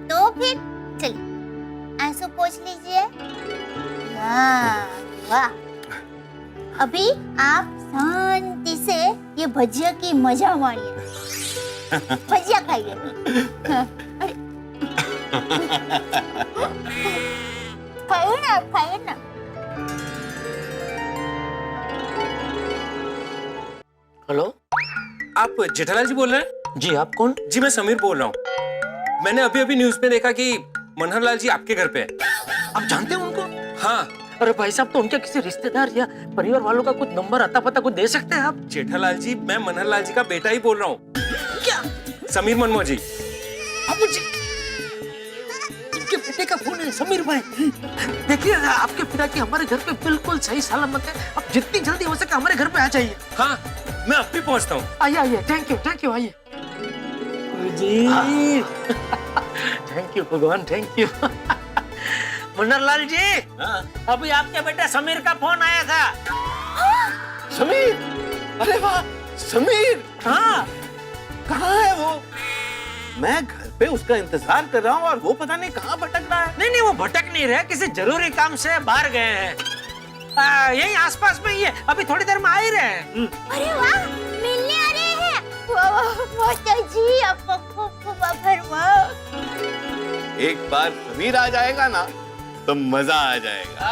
तो फिर चलिए आंसू पोंछ लीजिए। वाह, अभी आप शांति से ये भजिया की मजा मारिए। भजिया खाइए। अरे खाइए ना, खाइए ना।
हेलो,
आप जेठालाल जी बोल रहे हैं?
जी आप कौन?
जी मैं समीर बोल रहा हूँ। मैंने अभी अभी न्यूज में देखा कि मनहरलाल जी आपके घर पे है।
आप जानते हैं उनको?
हाँ।
अरे भाई साहब, तो उनके किसी रिश्तेदार या परिवार वालों का कुछ नंबर अता पता कुछ दे सकते हैं आप?
जेठालाल जी, मैं मनहरलाल जी का बेटा ही बोल रहा हूँ।
क्या?
समीर मनमोह जी।
बाबू जी, इनके बेटे का फोन है, समीर भाई। देखिए, आपके पिताजी हमारे घर पे बिल्कुल सही सलामत है। आप जितनी जल्दी हो सके हमारे घर पे आ जाइए।
हाँ, मैं अब भी पहुंचता हूँ।
आइए आइए, थैंक यू आइए जी। थैंक यू भगवान, थैंक यू। मनहरलाल जी, अभी आपके बेटे समीर का फोन आया था।
समीर? अरे वाह, समीर!
हाँ,
कहाँ है वो? मैं घर पे उसका इंतजार कर रहा हूँ और वो पता नहीं कहाँ भटक रहा है।
नहीं वो भटक नहीं रहे, किसी जरूरी काम से बाहर गए हैं। यही आसपास में ही है, अभी थोड़ी देर में आ ही रहे हैं।
अरे वाह, मिलने आ रहे हैं। माता जी, आपको खूब वाह।
एक बार समीर आ जाएगा ना तो मजा आ जाएगा।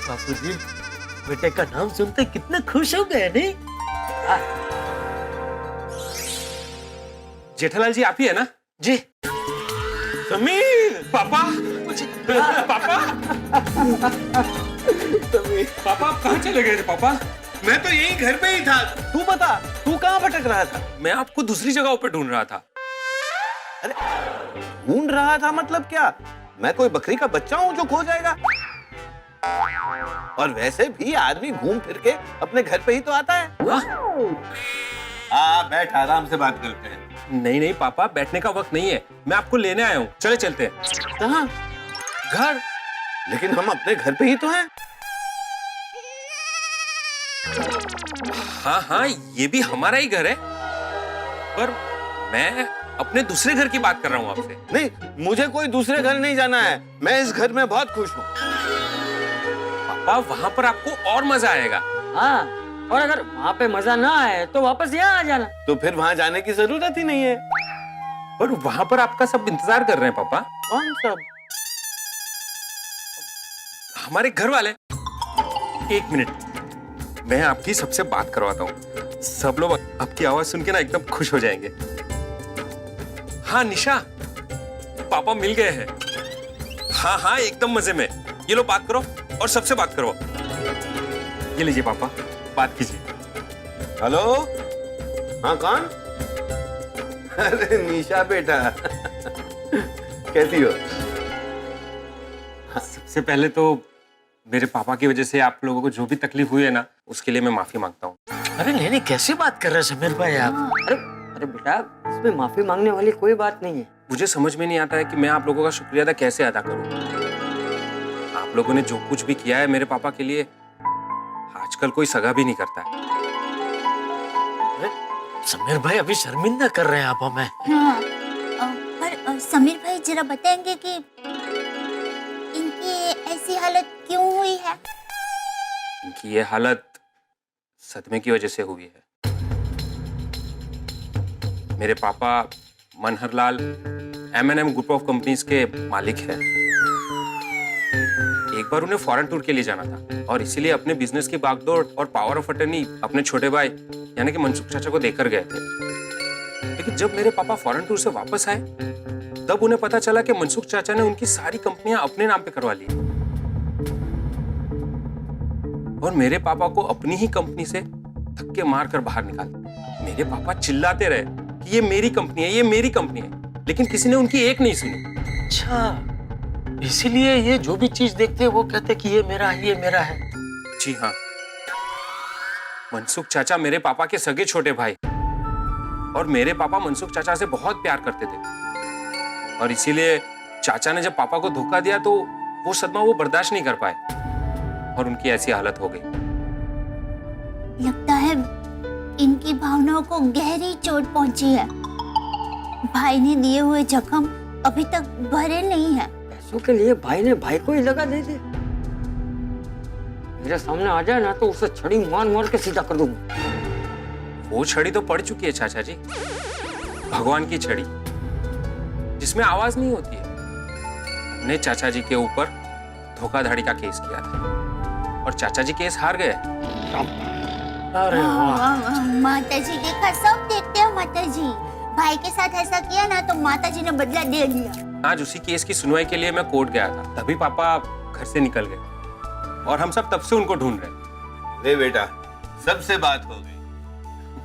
बापू जी, बेटे का नाम सुनते कितने खुश हो गए नहीं?
जेठालाल जी आप ही है ना?
जी।
समीर!
पापा! पापा!
समीर!
पापा आप कहाँ चले गए थे पापा?
मैं तो यही घर पे ही था। तू बता, तू कहाँ भटक रहा था?
मैं आपको दूसरी जगहों पे ढूंढ रहा था।
अरे ढूंढ रहा था मतलब क्या? मैं कोई बकरी का बच्चा हूँ जो खो जाएगा? और वैसे भी आदमी घूम फिर के अपने घर पे ही तो आता है। बैठ, आराम से बात करते हैं।
नहीं पापा, बैठने का वक्त नहीं है, मैं आपको लेने आया हूँ। चले चलते हैं।
कहाँ?
घर।
लेकिन हम अपने घर पे ही तो हैं।
हाँ, ये भी हमारा ही घर है, पर मैं अपने दूसरे घर की बात कर रहा हूँ आपसे।
नहीं, मुझे कोई दूसरे घर नहीं जाना है। मैं इस घर में बहुत खुश हूँ।
पापा वहाँ पर आपको और मजा आएगा।
हाँ, और अगर वहाँ पे मजा ना आए तो वापस यहाँ आ जाना।
तो फिर वहाँ जाने की जरूरत ही नहीं है।
पर वहाँ पर आपका सब इंतजार कर रहे हैं पापा।
कौन सब?
हमारे घर वाले। एक मिनट, मैं आपकी सबसे बात करवाता हूँ। सब लोग आपकी आवाज सुन के ना एकदम खुश हो जाएंगे। हाँ निशा, पापा मिल गए हैं। हाँ, एकदम मजे में। ये लो बात करो और सबसे बात करो। ये लीजिए पापा, बात कीजिए।
हेलो? हाँ, कौन? अरे निशा बेटा, कैसी हो?
सबसे पहले तो मेरे पापा की वजह से आप लोगों को जो भी तकलीफ हुई है ना, उसके लिए मैं माफी मांगता हूँ।
अरे नहीं, कैसी बात कर रहे हैं समीर भाई आप?
अरे बेटा, इसमें माफी मांगने वाली कोई बात नहीं है।
मुझे समझ में नहीं आता है कि मैं आप लोगों का शुक्रिया अदा कैसे अदा करूँ। आप
आप लोगों ने जो कुछ भी किया है मेरे पापा के लिए, आजकल कोई सगा भी नहीं करता है।
समीर भाई अभी शर्मिंदा कर रहे हैं आप हमें।
हाँ, पर समीर भाई जरा बताएंगे कि इनकी ऐसी हालत क्यों हुई है?
इनकी ये हालत सदमे की वजह से हुई है। मेरे पापा Manharlal M&M group of companies के मालिक हैं। एक बार उन्हें फॉरेन टूर के लिए जाना था और इसीलिए अपने बिजनेस की बागडोर और पावर ऑफ अटर्नी अपने छोटे भाई यानी कि मनसुख चाचा को देकर गए थे। लेकिन जब मेरे पापा फॉरेन टूर से वापस आए तब उन्हें पता चला कि मनसुख चाचा ने उनकी सारी कंपनियां अपने नाम पे करवा ली और मेरे पापा को अपनी ही कंपनी से धक्के मारकर बाहर निकाल दिया। मेरे पापा चिल्लाते रहे कि ये मेरी कंपनी है, ये मेरी कंपनी है, लेकिन किसी ने उनकी एक नहीं सुनी।
अच्छा, इसीलिए ये जो भी चीज देखते हैं वो कहते हैं कि ये मेरा है, ये मेरा है।
जी हाँ, मनसुख चाचा मेरे पापा के सगे छोटे भाई और मेरे पापा मनसुख चाचा से बहुत प्यार करते थे और इसीलिए चाचा ने जब पापा को धोखा दिया तो वो सदमा वो बर्दाश्त नहीं कर पाए और उनकी ऐसी हालत हो गई।
लगता है इनकी भावनाओं को गहरी चोट पहुंची है। भाई ने दिए हुए जख्म अभी तक भरे नहीं है।
पैसों के लिए भाई ने भाई को ही लगा दे दे। मेरे सामने आ जाए ना तो उसे छड़ी मार मार के सीधा कर दूंगा।
वो छड़ी तो पड़ चुकी है चाचा जी, भगवान की छड़ी जिसमें आवाज नहीं होती है। हमने चाचा जी के ऊपर धोखाधड़ी का केस किया था और चाचा जी केस हार गए।
अरे वाह,
माता जी देखा, सब देखते हो माता जी। भाई के साथ ऐसा किया ना तो माता जी ने बदला दे लिया।
आज उसी केस की सुनवाई के लिए मैं कोर्ट गया था, तभी पापा घर से निकल गए और हम सब तब से उनको ढूंढ रहे।
ले बेटा, सबसे बात हो गई,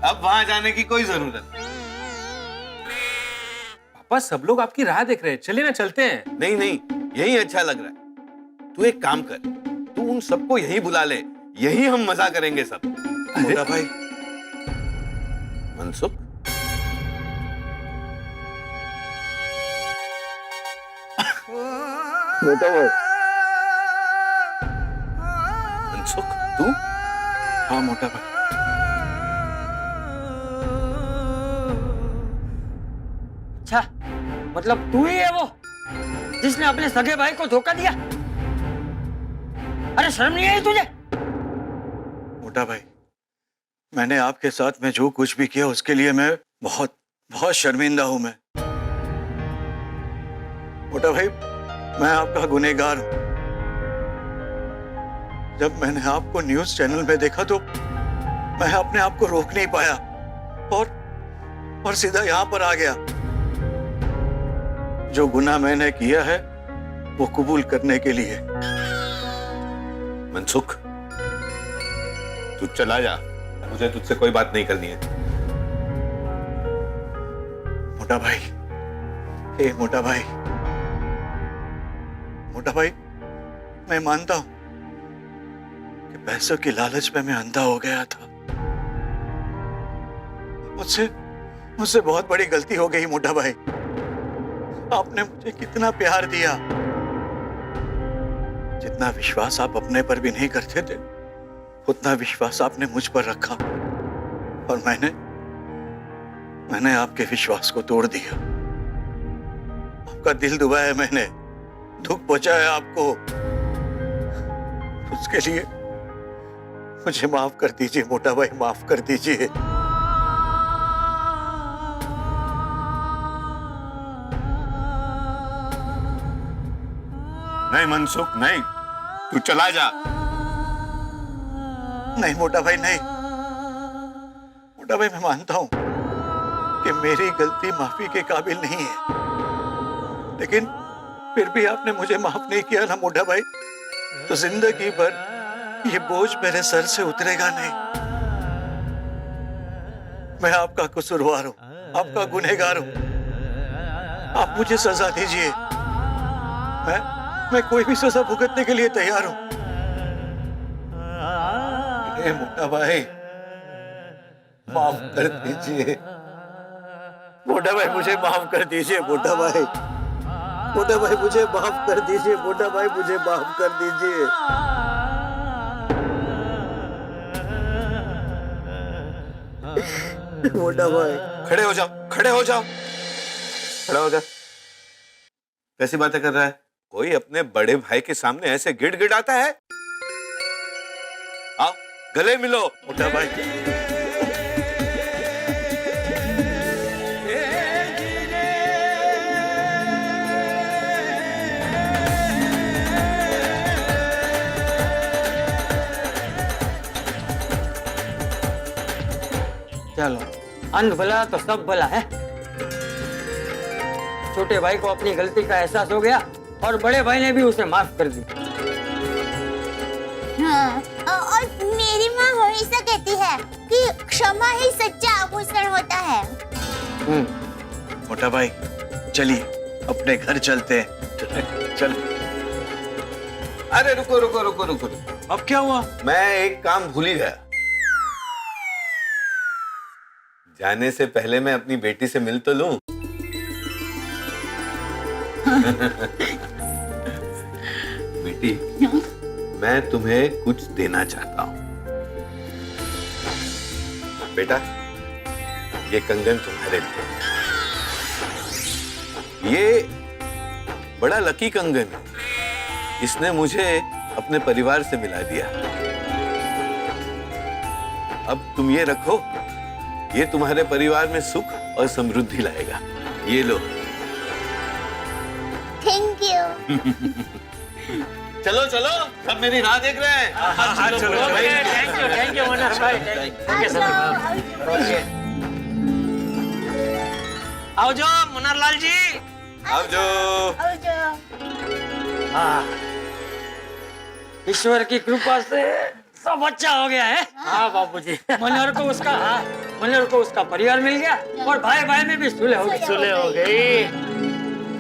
अब वहां जाने की कोई जरूरत नहीं।
पापा सब लोग आपकी राह देख रहे हैं, चलिए ना चलते हैं।
नहीं नहीं, यही अच्छा लग रहा है। तू एक काम कर, तू उन सबको यही बुला ले, यही हम मजा करेंगे सब।
मोटा भाई,
मनसुख,
मोटा भाई,
मनसुख तू?
हाँ मोटा भाई।
अच्छा, मतलब तू ही है वो जिसने अपने सगे भाई को धोखा दिया? अरे शर्म नहीं आई तुझे?
मोटा भाई, मैंने आपके साथ में जो कुछ भी किया उसके लिए मैं बहुत बहुत शर्मिंदा हूं। मैं मोटा भाई, मैं आपका गुनहगार हूं। जब मैंने आपको न्यूज चैनल में देखा तो मैं अपने आप को रोक नहीं पाया और सीधा यहां पर आ गया। जो गुनाह मैंने किया है वो कबूल करने के लिए।
मनसुख, तू चला जा, मुझे तुझसे कोई बात नहीं करनी है।
मोटा भाई, हे मोटा भाई, मोटा भाई, मैं मानता हूं कि पैसों की लालच में मैं अंधा हो गया था। मुझसे बहुत बड़ी गलती हो गई मोटा भाई। आपने मुझे कितना प्यार दिया, जितना विश्वास आप अपने पर भी नहीं करते थे उतना विश्वास आपने मुझ पर रखा और मैंने आपके विश्वास को तोड़ दिया। आपका दिल दुबाया मैंने, दुख पहुंचाया आपको। उसके लिए मुझे माफ कर दीजिए मोटा भाई, माफ कर दीजिए।
नहीं मनसुख, नहीं, तू चला जा।
नहीं मोटा भाई, नहीं मोटा भाई, मैं मानता हूं कि मेरी गलती माफी के काबिल नहीं है, लेकिन फिर भी आपने मुझे माफ नहीं किया ना मोटा भाई, तो जिंदगी भर ये बोझ मेरे सर से उतरेगा नहीं। मैं आपका कसूरवार हूं, आपका गुनहगार हूं। आप मुझे सजा दीजिए, मैं कोई भी सजा भुगतने के लिए तैयार हूं। मोटा भाई, माफ कर दीजिए मोटा भाई, मुझे माफ कर दीजिए मोटा भाई।
मोटा भाई मुझे माफ कर दीजिए, मोटा भाई मुझे माफ कर दीजिए। मोटा भाई
खड़े हो जाओ, खड़े हो जाओ, खड़ा हो जा। कैसी बातें कर रहा है? कोई अपने बड़े भाई के सामने ऐसे गिड़गिड़ाता है? आओ गले मिलो मोटा भाई।
चलो, अंत भला तो सब भला है। छोटे भाई को अपनी गलती का एहसास हो गया और बड़े भाई ने भी उसे माफ कर दी।
हाँ, और मेरी माँ हमेशा कहती है कि क्षमा ही सच्चा आभूषण होता है।
मोटा भाई चलिए अपने घर चलते हैं। चल।
अरे रुको रुको रुको रुको,
अब क्या हुआ?
मैं एक काम भूल ही गया। जाने से पहले मैं अपनी बेटी से मिल तो लूं। बेटी, मैं तुम्हें कुछ देना चाहता हूं। बेटा, ये कंगन तुम्हारे लिए। ये बड़ा लकी कंगन है। इसने मुझे अपने परिवार से मिला दिया। अब तुम ये रखो, ये तुम्हारे परिवार में सुख और समृद्धि लाएगा। ये लो।
Thank you.
चलो चलो, सब मेरी राह देख रहे हैं।
थैंक यू मनोहर भाई। आओ जो मनोहर लाल जी।
आओ जो।
ईश्वर की कृपा से सब अच्छा हो गया है।
हाँ बाबूजी।
मनोहर को उसका परिवार मिल गया और भाई भाई में भी सुलह हो गई।
सुलह हो गई।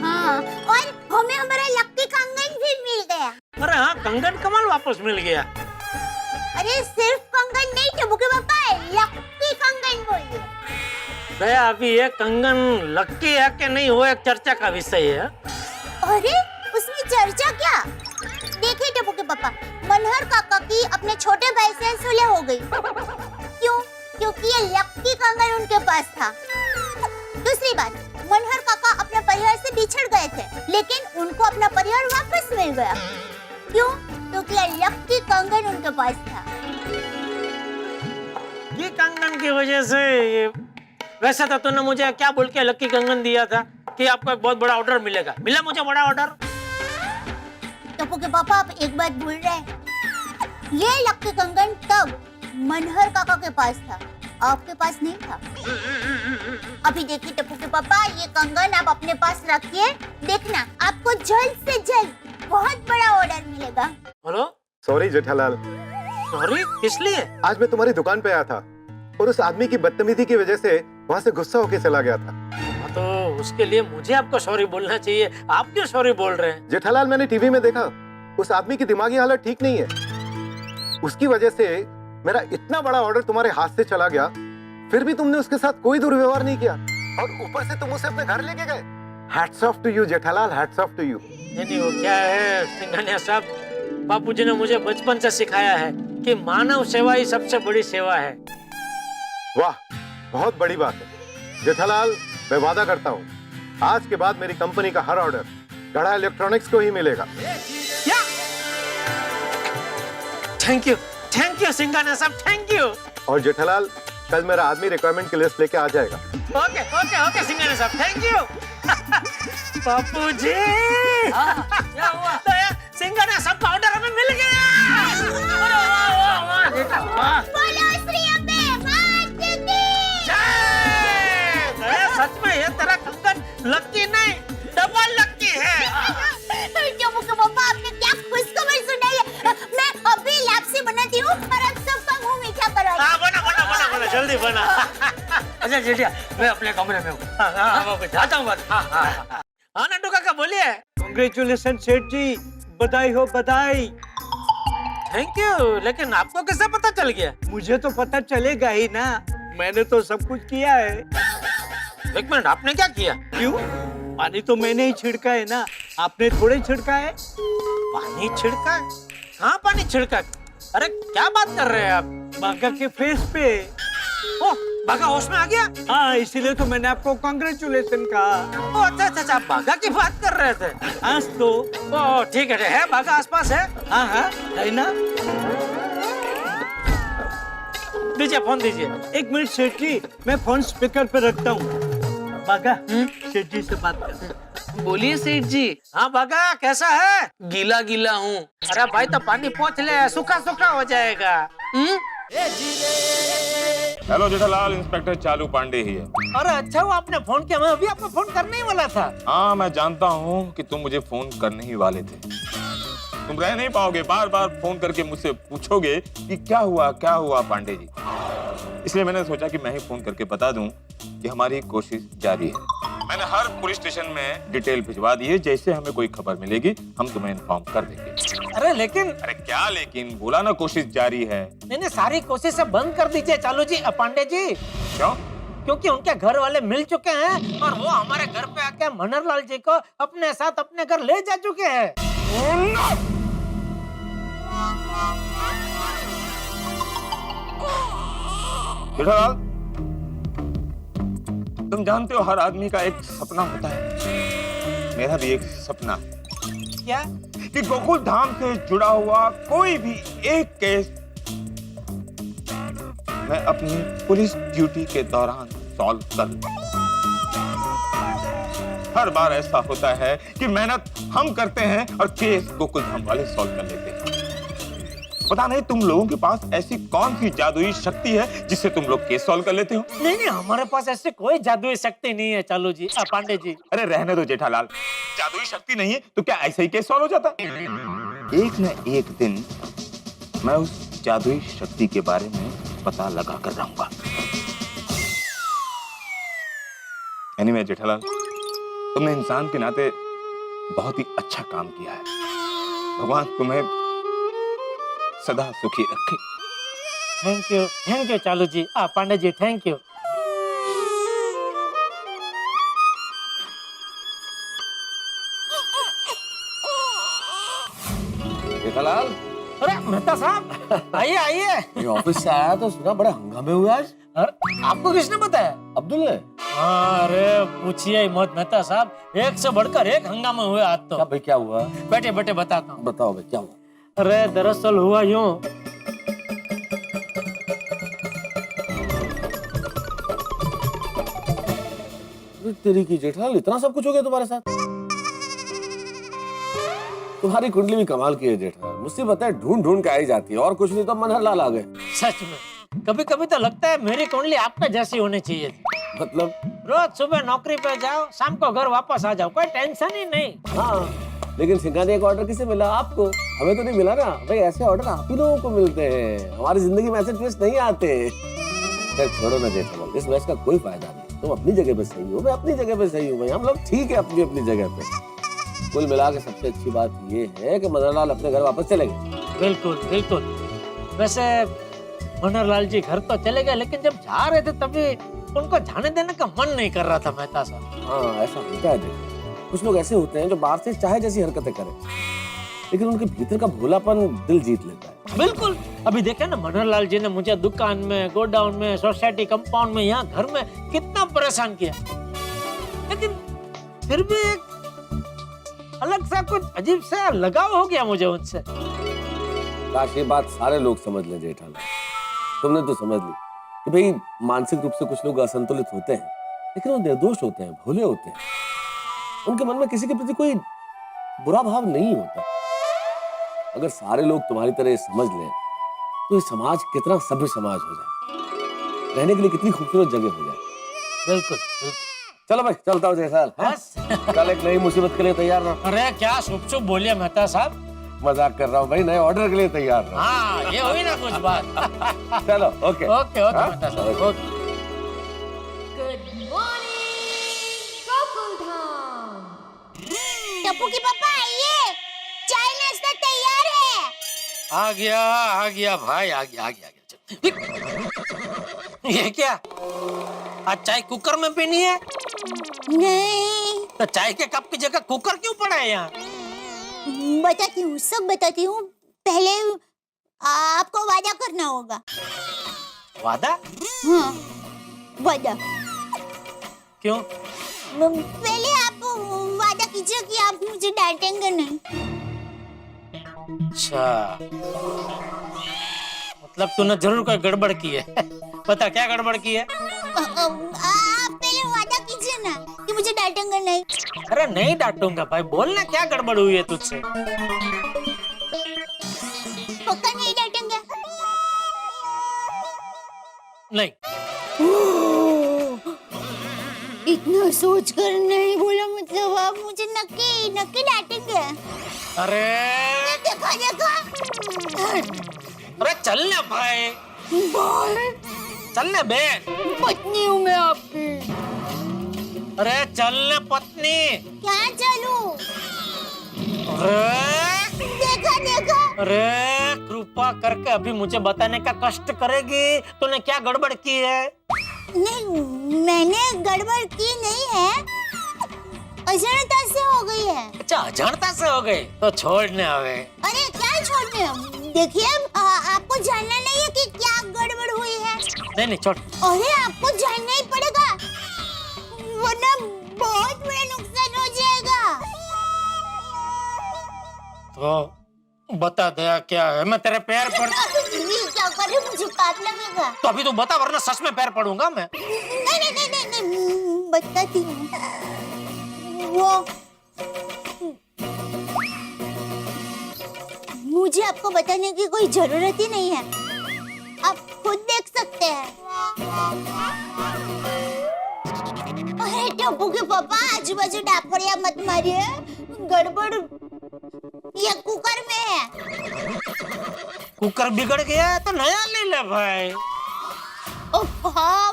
हाँ, और हमें हमारा लकी कंगन भी मिल गया।
अरे हाँ, कंगन कमाल वापस मिल गया।
अरे सिर्फ कंगन नहीं थे बुके पापा, लकी कंगन बोलिए।
दया, अभी ये कंगन लकी है कि नहीं वो एक चर्चा का विषय है।
अरे उसमें चर्चा क्या? देखिए टप्पू के पापा, मनोहर काका की अपने छोटे भाई से सुलह हो गई। क्यों? क्योंकि ये लकी कंगन उनके पास था। दूसरी बात, मनोहर काका अपने परिवार से बिछड़ गए थे, लेकिन उनको अपना परिवार वापस मिल गया। क्यों? क्योंकि ये लकी कंगन उनके पास था।
ये कंगन की वजह से ये, वैसे तो तूने मुझे क्या बोल के लकी कंगन दिया था कि आपको एक बहुत बड़ा ऑर्डर मिलेगा। मिला मुझे बड़ा ऑर्डर?
टप्पू के पापा, आप एक बात भूल रहे हैं। ये लकी कंगन तब मनोहर काका के पास था, आपके पास नहीं था। अभी देखिए टप्पू के पापा, ये कंगन आप अपने पास रखिए। देखना, आपको जल्द से जल्द बहुत बड़ा ऑर्डर मिलेगा।
हेलो,
सॉरी जेठालाल,
सॉरी किस लिए?
आज मैं तुम्हारी दुकान पे आया था और उस आदमी की बदतमीजी की वजह से वहाँ से गुस्सा होके चला गया था।
तो उसके लिए मुझे आपको सॉरी बोलना चाहिए, आप क्यों सॉरी बोल रहे हैं?
जेठालाल, मैंने टीवी में देखा उस आदमी की दिमागी हालत ठीक नहीं है। उसकी वजह से मेरा इतना बड़ा ऑर्डर तुम्हारे हाथ से चला गया, फिर भी तुमने उसके साथ कोई दुर्व्यवहार नहीं किया और ऊपर से तुम उसे अपने घर लेके गए। Hats off to you Jethalal, hats off to you.
नहीं, वो क्या है सिंघानिया साहब, बापूजी ने मुझे बचपन से सिखाया है कि मानव सेवा ही सबसे बड़ी सेवा है।
वाह, बहुत बड़ी बात है जेठालाल। मैं वादा करता हूँ आज के बाद मेरी कंपनी का हर ऑर्डर गढ़ा इलेक्ट्रॉनिक्स को ही मिलेगा।
थैंक यू सिंघानिया साहब, थैंक यू।
और जेठालाल, कल मेरा आदमी रिक्वायरमेंट की लिस्ट लेके आ जाएगा।
ओके सिंघानिया साहब, थैंक यू। बापूजी,
क्या हुआ?
सिंघानिया साहब का ऑर्डर हमें मिल गया।
बोलो श्री अम्बे मात की
जय। सच में ये तेरा कंगन लकी नहीं, डबल लकी है।
टप्पू के पापा, आपने क्या खुशखबरी सुनाई है? मैं अभी लापसी बनाती हूँ और आप सबका मुंह मीठा करवाती हूँ।
बना जल्दी बना।
अच्छा जेठिया, मैं अपने कमरे में हूँ। जाता हूँ बस।
हाँ नट्टू काका बोलिए।
कांग्रेचुलेशन सेठ जी, बधाई हो बधाई।
थैंक यू, लेकिन आपको कैसे पता चल गया?
मुझे तो पता चलेगा ही ना, मैंने तो सब कुछ किया है।
एक मिनट, आपने क्या किया?
क्यों? पानी तो मैंने ही छिड़का है ना। आपने थोड़े छिड़का है।
पानी छिड़का है? हाँ पानी छिड़का है। अरे क्या बात कर रहे हैं आप?
बागा के फेस पे।
ओ, बागा होश में आ गया?
हाँ, इसीलिए तो मैंने आपको कांग्रेचुलेशन कहा।
ओ अच्छा, आप बागा की बात कर रहे थे।
आज तो
ओ ठीक है बागा आसपास है?
हाँ है ना।
दीजिए फोन दीजिए।
एक मिनट सेठ जी, मैं फोन स्पीकर पे रखता हूँ। बागा, सेठ जी से बात कर।
बोलिए सेठ जी।
हाँ बागा कैसा है?
गीला गीला हूँ।
अरे भाई तो पानी पहुँच ले, सूखा सूखा हो जाएगा।
हेलो जेठालाल, इंस्पेक्टर चालू पांडे ही है।
अरे अच्छा हुआ आपने फोन किया, मैं अभी आपको फोन करने ही वाला था।
हाँ, मैं जानता हूँ कि तुम मुझे फोन करने ही वाले थे। तुम रह नहीं पाओगे, बार बार फोन करके मुझसे पूछोगे कि क्या हुआ पांडे जी। इसलिए मैंने सोचा कि मैं ही फोन करके बता दूं कि हमारी कोशिश जारी है। मैंने हर पुलिस स्टेशन में डिटेल भिजवा दी है। जैसे हमें कोई खबर मिलेगी हम तुम्हें इन्फॉर्म कर देंगे।
अरे
क्या लेकिन, बोला ना कोशिश जारी है।
नहीं सारी कोशिश बंद कर दीजिए चालू जी, पांडे जी।
क्यों?
क्योंकि उनके घर वाले मिल चुके हैं और वो हमारे घर पे आके मनहरलाल जी को अपने साथ अपने घर ले जा चुके हैं।
जेठालाल, तुम जानते हो हर आदमी का एक सपना होता है। मेरा भी एक सपना है।
क्या?
कि गोकुल धाम से जुड़ा हुआ कोई भी एक केस मैं अपनी पुलिस ड्यूटी के दौरान सॉल्व कर लूं। हर बार ऐसा होता है कि मेहनत हम करते हैं और केस गोकुल धाम वाले सॉल्व कर लेते हैं। पता नहीं तुम लोगों के पास ऐसी कौन सी जादुई शक्ति है जिससे तुम लोग केस सॉल्व कर लेते हो।
नहीं हमारे पास ऐसी कोई जादुई शक्ति नहीं है चालू जी, पांडे जी।
अरे रहने दो जेठालाल, जादुई शक्ति नहीं है तो क्या ऐसे ही केस सॉल्व हो जाता? एक न एक दिन मैं उस जादुई शक्ति के बारे में पता लगा कर रहूंगा। एनीवे जेठालाल, तुमने इंसान के नाते बहुत ही अच्छा काम किया है। भगवान तुम्हें सदा सुखी रखे।
थैंक यू चालू जी, पांडे जी थैंक यू।
जेठालाल,
अरे मेहता साहब आइए।
ये ऑफिस से आया तो सुना बड़े हंगामे हुए आज।
अरे आपको किसने बताया?
अब्दुल ने।
अरे पूछिए ही मत मेहता साहब, एक से बढ़कर एक हंगामे हुए आज तो।
क्या भाई, क्या हुआ?
बैठे बताता हूँ।
बताओ भाई क्या हुआ?
अरे दरअसल हुआ यूं।
तेरी की जेठालाल, इतना सब कुछ हो गया तुम्हारे साथ? तुम्हारी कुंडली भी कमाल की है जेठालाल। मुसीबत है ढूंढ के आई जाती है, और कुछ नहीं तो मनहरलाल आ गए।
सच में कभी कभी तो लगता है मेरी कुंडली आपके जैसी होनी चाहिए थी।
मतलब?
रोज सुबह नौकरी पे जाओ, शाम को घर वापस आ जाओ, कोई टेंशन ही नहीं।
हाँ, लेकिन सिंघानिया का ऑर्डर किसे मिला? आपको। हमें तो नहीं मिला ना भाई। ऐसे ऑर्डर आप ही लोगों को मिलते हैं, हमारी जिंदगी में ऐसे ट्विस्ट नहीं आते। छोड़ो ना जेठालाल, इस मैच का कोई फायदा नहीं। तुम अपनी जगह पे सही हो, मैं अपनी जगह पे सही हूँ भाई। हम लोग ठीक है अपनी जगह पे। कुल मिला के सबसे अच्छी बात ये है कि मनहरलाल अपने घर वापस चले गए।
बिल्कुल। वैसे मनहरलाल जी घर तो चले गए, लेकिन जब जा रहे थे तभी उनको जाने देने का मन नहीं कर रहा था मेहता साहब।
हाँ, ऐसा होता है। देखो, कुछ लोग ऐसे होते हैं जो बाहर से चाहे जैसी हरकतें करें, लेकिन उनके भीतर का भोलापन दिल जीत लेता है।
बिल्कुल। अभी देखे ना मनहरलाल जी ने मुझे दुकान में, गोडाउन में, सोसाइटी कंपाउंड में, यहाँ घर में कितना परेशान किया, लेकिन फिर भी एक अलग सा कुछ अजीब सा लगाव हो गया मुझे उनसे।
काश ये बात सारे लोग समझ लें जेठालाल। तुमने तो समझ ली कि भाई मानसिक रूप से कुछ लोग असंतुलित होते हैं, लेकिन वो निर्दोष होते हैं, भोले होते हैं। उनके मन में किसी के प्रति कोई बुरा भाव नहीं होता। अगर सारे लोग तुम्हारी तरह समझ लें तो ये समाज कितना सभ्य समाज हो जाए, रहने के लिए कितनी खूबसूरत जगह हो जाए।
बिल्कुल।
चलो भाई, चलता हूँ जेठालाल।
बस
कल एक नई मुसीबत के लिए तैयार रहो।
अरे क्या शुभ बोलिए मेहता साहब।
मजाक कर रहा हूँ भाई, नए ऑर्डर के लिए तैयार रहो।
हाँ, ये हुई ना कुछ बात।
चलो ओके
मेहता साहब, okay.
Good morning Gokuldham. Tappu की पापा आइए, चाय नाश्ता तैयार है।
आ गया भाई, आ गया। ये क्या, आज चाय कुकर में पीनी है?
नहीं,
तो चाय के कप की जगह कुकर क्यों पड़ा है यहाँ?
बताती हूँ, सब बताती हूँ। पहले आपको वादा करना होगा।
वादा?
हाँ, वादा।
क्यों?
पहले आप वादा कीजिए कि आप मुझे डांटेंगे नहीं।
अच्छा, मतलब तूने जरूर कोई गड़बड़ की है। बता क्या गड़बड़ की है?
आप पहले वादा कीजिए ना कि मुझे डांटेंगे नहीं।
अरे नहीं डांटूंगा भाई, बोलना क्या गड़बड़ हुई है तुझसे?
पक्का नहीं डांटेंगे?
नहीं।
इतना सोच कर नहीं बोला, मतलब आप मुझे नक्की नक्की डांटेंगे?
अरे
देखा देखा।
अरे चल ना भाई, चल ना बे।
पत्नी हूँ मैं आपकी।
अरे चल ना पत्नी।
क्या चलूं?
अरे
देखा देखा।
अरे कृपा करके अभी मुझे बताने का कष्ट करेगी तूने क्या गड़बड़ की है?
नहीं, मैंने गड़बड़ की नहीं है, अजाणता से हो गई है।
अच्छा, अजाणता से हो गई तो छोड़ने आवे।
अरे क्या छोड़ने? देखिए, आपको जानना नहीं है कि क्या गड़बड़ हुई है।
नहीं छोड़।
अरे आपको जानना ही पड़ेगा, वरना बहुत बड़ा नुकसान हो जाएगा।
तो बता दया क्या है, मैं तेरे पैर पड़।
क्या करे, मुझे पाप लगेगा।
तो अभी तू बता वरना सच में पैर पड़ूंगा मैं।
नहीं नहीं नहीं नहीं, नहीं बताती हूँ। वो मुझे आपको बताने की कोई जरूरत ही नहीं है, आप खुद देख सकते हैं। अरे टप्पू के पापा, आजू बाजू डाफड़िया मत मारिए, गड़बड़ ये कुकर में है।
कुकर बिगड़ गया है तो नया ले ले भाई।
हाँ।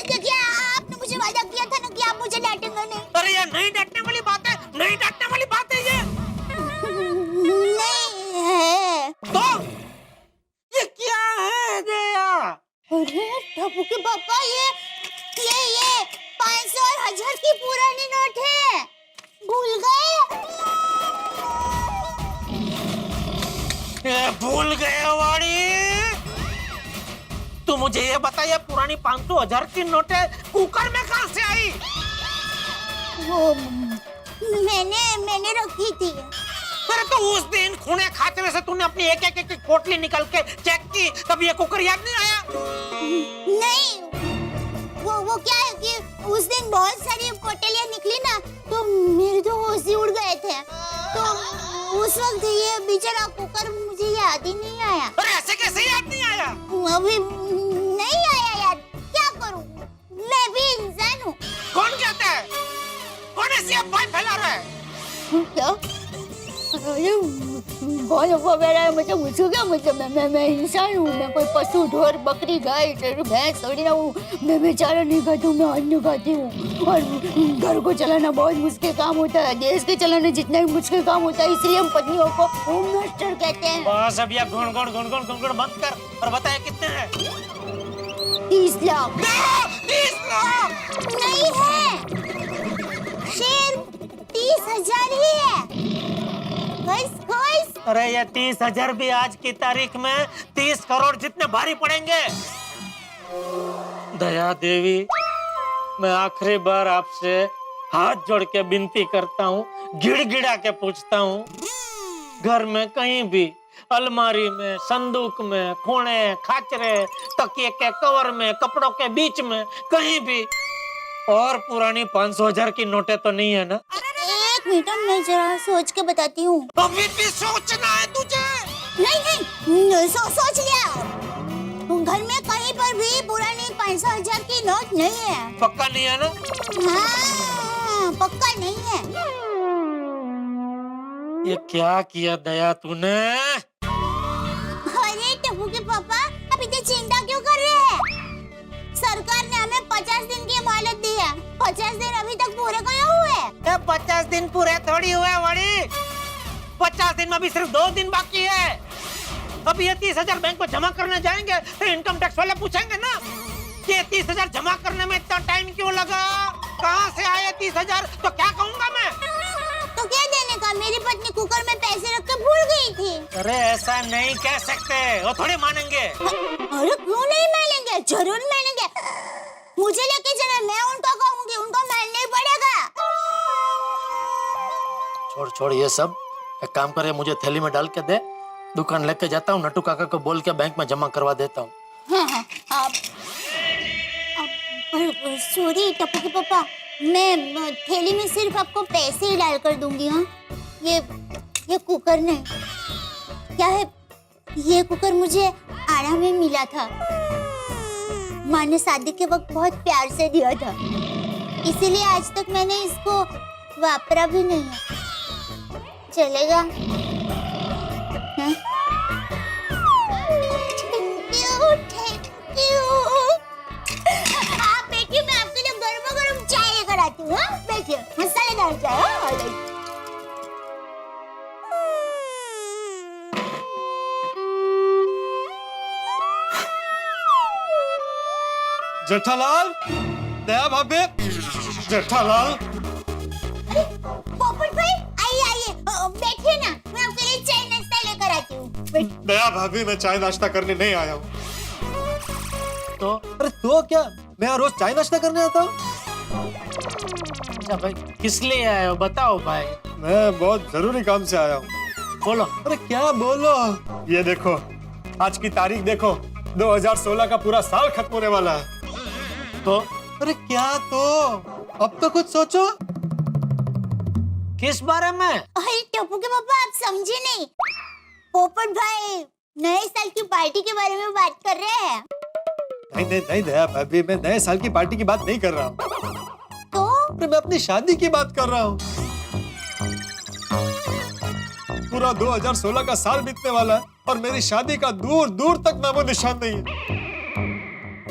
देखिए, आपने मुझे वादा किया था ना कि आप मुझे डांटेंगे नहीं।
अरे यार, नहीं डांटने वाली बात है, नहीं डांटने वाली बात है ये।
नहीं है।
तो ये क्या है दया?
अरे टप्पू के पापा, ये 500 और 1000 की पुरानी नोट है, भूल गए?
भूल गए वाड़ी। तू मुझे ये बता, ये पुरानी 500 1000 की नोटें कुकर में कहां से आई?
वो मैंने रखी थी।
अरे तो उस दिन खूने खाते से तूने अपनी एक पोटली निकल के चेक की, तब ये कुकर याद नहीं आया?
नहीं, वो क्या है कि उस दिन बहुत सारी पोटलियां निकली ना, तो मेरे तो होश ही उड़ गए थे, तो उस वक्त ये बेचारा कुकर मुझे याद ही नहीं आया।
अरे ऐसे कैसे याद नहीं आया?
अभी नहीं आया याद, क्या करूं, मैं भी इंसान हूँ।
कौन कहता है? कौन ऐसी अफवाह फैला रहा है?
क्या? अरे बोलो मतलब मुझे क्या मतलब, मैं इंसान हूँ, मैं कोई पशु ढोर बकरी गाय भैंस थोड़ी ना हूँ। मैं बेचारा नहीं खाती हूँ, मैं अन्न खाती हूँ, और घर को चलाना बहुत मुश्किल काम होता है, देश के चलाना जितना भी मुश्किल काम होता है, इसलिए हम पत्नियों को होम मिनिस्टर कहते हैं।
बस अब ये गुण बंद कर और बताया कितने हैं?
30 लाख।
30 लाख
नहीं है, शेर 30,000 ही है।
अरे ये 30,000 भी आज की तारीख में 30 करोड़ जितने भारी पड़ेंगे। दया देवी, मैं आखिरी बार आपसे हाथ जोड़ के विनती करता हूँ, गिड़गिड़ा के पूछता हूँ, घर में कहीं भी अलमारी में, संदूक में, कोने, खाचरे, तकिए के कवर में, कपड़ों के बीच में, कहीं भी और पुरानी 500,000 की नोटें तो नहीं है ना?
एक मिनट, मैं जरा सोच के बताती हूँ।
अभी भी सोचना है तुझे?
नहीं, सोच लिया। घर में कहीं पर भी पुरानी 500,000 की नोट नहीं है।
पक्का नहीं है ना?
हाँ, पक्का नहीं है।
ये क्या किया दया तूने?
अरे टप्पू के पापा, आप इतनी चिंता क्यों कर रहे हैं? सरकार ने हमें 50 दिन की मोहलत दी है, 50 दिन अभी तक पूरे कर
50 दिन पूरे थोड़ी हुए बड़ी। 50 दिन में अभी सिर्फ 2 दिन बाकी है। अभी ये 30,000 बैंक को जमा करने जाएंगे तो इनकम टैक्स वाले पूछेंगे ना कि 30,000 जमा करने में इतना टाइम क्यों लगा, कहाँ से आए 30,000, तो क्या कहूँगा मैं?
तो क्या देने का, मेरी पत्नी कुकर में पैसे रख के भूल गई थी।
अरे ऐसा नहीं कह सकते, वो थोड़ी मानेंगे।
अरे क्यों नहीं मानेंगे, जरूर मानेंगे। मुझे लेके चला, मैं उनको कहूंगी, उनको मानना ही पड़ेगा।
छोड़ ये सब, एक काम करे, मुझे थैली में डाल के दे, दुकान लेके जाता हूँ, नट्टू काका को बोल के बैंक में जमा करवा देता हूँ।
हाँ, सॉरी टप्पू के पापा, मैं थैली में सिर्फ आपको पैसे ही डाल कर दूंगी। हाँ, ये कुकर नहीं, क्या है, ये कुकर मुझे आरा में मिला था। माँ ने शादी के वक्त बहुत प्यार से दिया था, इसीलिए आज तक मैंने इसको वापरा भी नहीं है। चलेगा? हाँ? Thank you. आप बैठिए, मैं आपके लिए गर्मा गर्म चाय लेकर आती हूँ। हाँ? बैठिए, मसालेदार चाय। हाँ?
जेठालाल, दया भाभी, जेठालाल।
पोपट भाई, आइए बैठिए ना, मैं आपके लिए चाय नाश्ता लेकर आती हूँ।
दया भाभी, मैं चाय नाश्ता करने नहीं आया हूँ।
तो
अरे तो क्या, मैं यहाँ रोज चाय नाश्ता करने आता हूँ।
अच्छा भाई, किस लिए आए हो बताओ भाई।
मैं बहुत जरूरी काम से आया हूँ।
बोलो।
अरे क्या बोलो, ये देखो, आज की तारीख देखो, 2016 का पूरा साल खत्म होने वाला है।
तो
अरे क्या तो, अब तो कुछ सोचो।
किस बारे में?
अरे टप्पू के पापा, आप समझे नहीं। पोपट भाई नए साल की पार्टी के बारे में बात कर रहे हैं।
नहीं दया भाभी, मैं नए साल की पार्टी की बात नहीं कर रहा हूँ।
तो
अरे मैं अपनी शादी की बात कर रहा हूँ। पूरा 2016 का साल बीतने वाला है और मेरी शादी का दूर दूर तक नामो निशान नहीं है।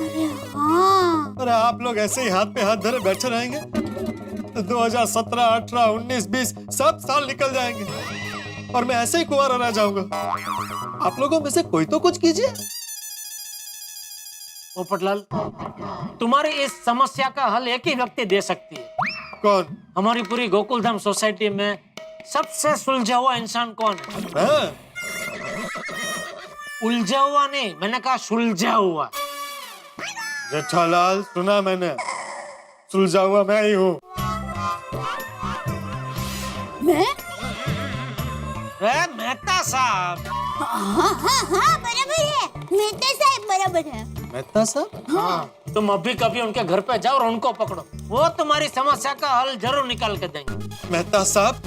अरे हाँ,
अरे आप लोग ऐसे ही हाथ पे हाथ धरे बैठे रहेंगे तो 2017, 18, 19, 20 सब साल निकल जाएंगे और मैं ऐसे ही कुंवारा रह जाऊंगा। आप लोगों में से कोई तो कुछ कीजिए।
पोपटलाल, तुम्हारी इस समस्या का हल एक ही व्यक्ति दे सकती है।
कौन?
हमारी पूरी गोकुलधाम सोसाइटी में सबसे सुलझा हुआ इंसान कौन है?
हाँ?
उलझा हुआ नहीं, मैंने कहा सुलझा हुआ।
जेठालाल, सुना मैंने, सुलझा हुआ मैं ही हूँ।
मैं?
मेहता साहब।
हाँ, बराबर है, मेहता साहब बराबर है।
मेहता साहब?
हाँ, तुम अभी कभी उनके घर पे जाओ और उनको पकड़ो, वो तुम्हारी समस्या का हल जरूर निकाल के देंगे।
मेहता साहब,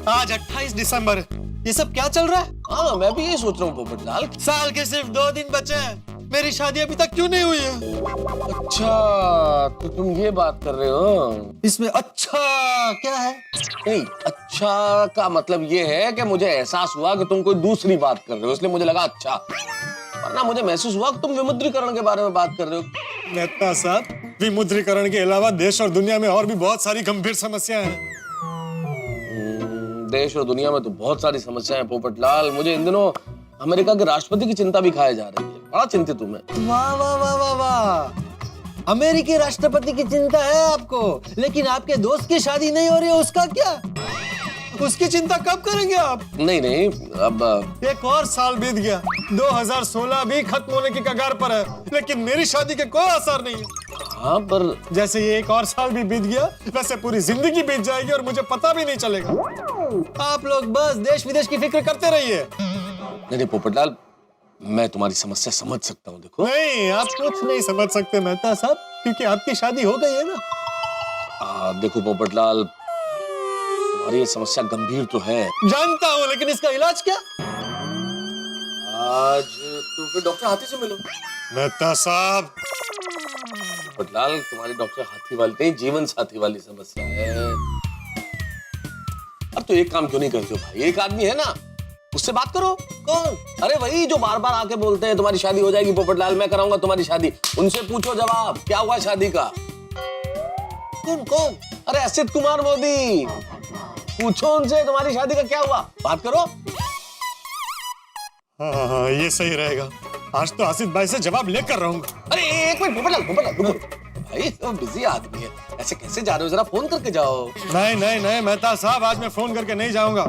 आज 28 दिसंबर है, ये सब क्या चल रहा है?
हाँ, मैं भी यही सोच रहा हूँ पोपटलाल।
साल के सिर्फ 2 दिन बचे हैं, मेरी शादी अभी तक क्यों नहीं हुई है?
अच्छा, तो तुम ये बात कर रहे हो?
इसमें अच्छा क्या है?
नहीं, अच्छा का मतलब ये है कि मुझे एहसास हुआ कि तुम कोई दूसरी बात कर रहे हो, इसलिए मुझे लगा अच्छा, वरना मुझे महसूस हुआ कि तुम विमुद्रीकरण के बारे में बात कर रहे हो।
मेहता साहब, विमुद्रीकरण के अलावा देश और दुनिया में और भी बहुत सारी गंभीर समस्याएं हैं।
देश और दुनिया में तो बहुत सारी समस्याएं हैं पोपटलाल। मुझे इन दिनों अमेरिका के राष्ट्रपति की चिंता भी खाए जा रही है, बड़ा चिंतित हूं मैं।
वाह वाह वाह वाह वाह, अमेरिकी राष्ट्रपति की चिंता है आपको, लेकिन आपके दोस्त की शादी नहीं हो रही है, उसका क्या? उसकी चिंता कब करेंगे आप?
नहीं, अब
एक और साल बीत गया, 2016 भी खत्म होने की कगार पर है, लेकिन मेरी शादी के कोई असर नहीं है।
हाँ, पर
जैसे ये एक और साल भी बीत गया, वैसे पूरी जिंदगी बीत जाएगी और मुझे पता भी नहीं चलेगा। आप लोग बस देश विदेश की फिक्र करते रहिए।
नहीं पोपटलाल, मैं तुम्हारी समस्या समझ सकता हूँ। देखो,
नहीं, आप कुछ नहीं समझ सकते मेहता साहब, क्योंकि आपकी शादी हो गई है ना।
देखो पोपटलाल, तुम्हारी ये समस्या गंभीर तो है,
जानता हूँ, लेकिन इसका इलाज क्या?
आज तो फिर डॉक्टर हाथी से मिलो।
मेहता साहब,
पोपटलाल, तुम्हारी डॉक्टर हाथी वाली नहीं, जीवन साथी वाली समस्या है। अब तो एक काम क्यों नहीं करते हो भाई, एक आदमी है ना, उससे बात करो।
कौन?
अरे वही जो बार बार आके बोलते हैं तुम्हारी शादी हो जाएगी पोपटलाल, मैं कराऊंगा तुम्हारी शादी। उनसे पूछो जवाब, क्या हुआ शादी का?
कौन?
अरे असित कुमार मोदी। पूछो उनसे तुम्हारी शादी का क्या हुआ, बात करो।
हाँ, ये सही रहेगा। आज तो आसिफ भाई से जवाब लेकर रहूंगा।
अरे एक मिनट पोपटलाल रुको। भाई तो बिजी आदमी है, ऐसे कैसे जा रहे हो, जरा फोन करके जाओ।
नहीं मेहता साहब, आज मैं फोन करके नहीं जाऊंगा।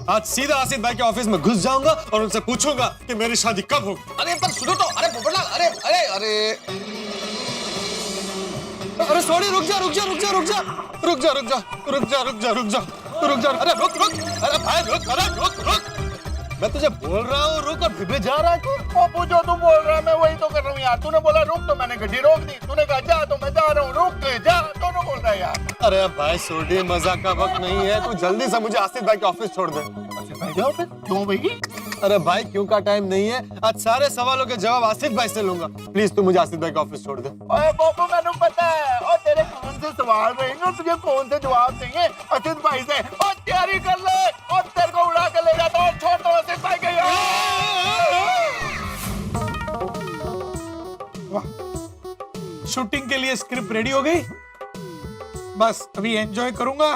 आज सीधा आसिफ भाई के ऑफिस में घुस जाऊंगा और उनसे पूछूंगा कि मेरी शादी कब होगी।
अरे पर सुनो तो, अरे पोपटलाल, अरे अरे अरे
अरे सॉरी, रुक जा। अरे रुक। मैं तुझे बोल रहा हूँ रुक, और फिर भी जा रहा है तू।
पप्पू जो तू बोल रहा है मैं वही तो कर रहा हूँ यार। तूने बोला रुक तो मैंने गाड़ी रोक दी, तूने कहा जा तो मैं जा रहा हूँ। रुक जा, दोनों बोल रहा है यार।
अरे भाई सोडी, मजाक का वक्त नहीं है। तू जल्दी से मुझे आसिफ भाई के ऑफिस छोड़ दे।
जाओ फिर, क्यों भाई?
अरे भाई क्यों का टाइम नहीं है, आज सारे सवालों के जवाब आसिफ भाई से लूंगा। प्लीज तू मुझे आसिफ भाई के ऑफिस छोड़ दे।
ओए पप्पू, मैंने पता है और तेरे कौन से सवाल रहेंगे, तुझे कौन से जवाब देंगे असित भाई से। और तैयारी कर ले और तेरे को उड़ा कर ले जाता हूँ। छोड़ दो असित भाई के यार।
शूटिंग के लिए स्क्रिप्ट रेडी हो गई, बस अभी एंजॉय करूंगा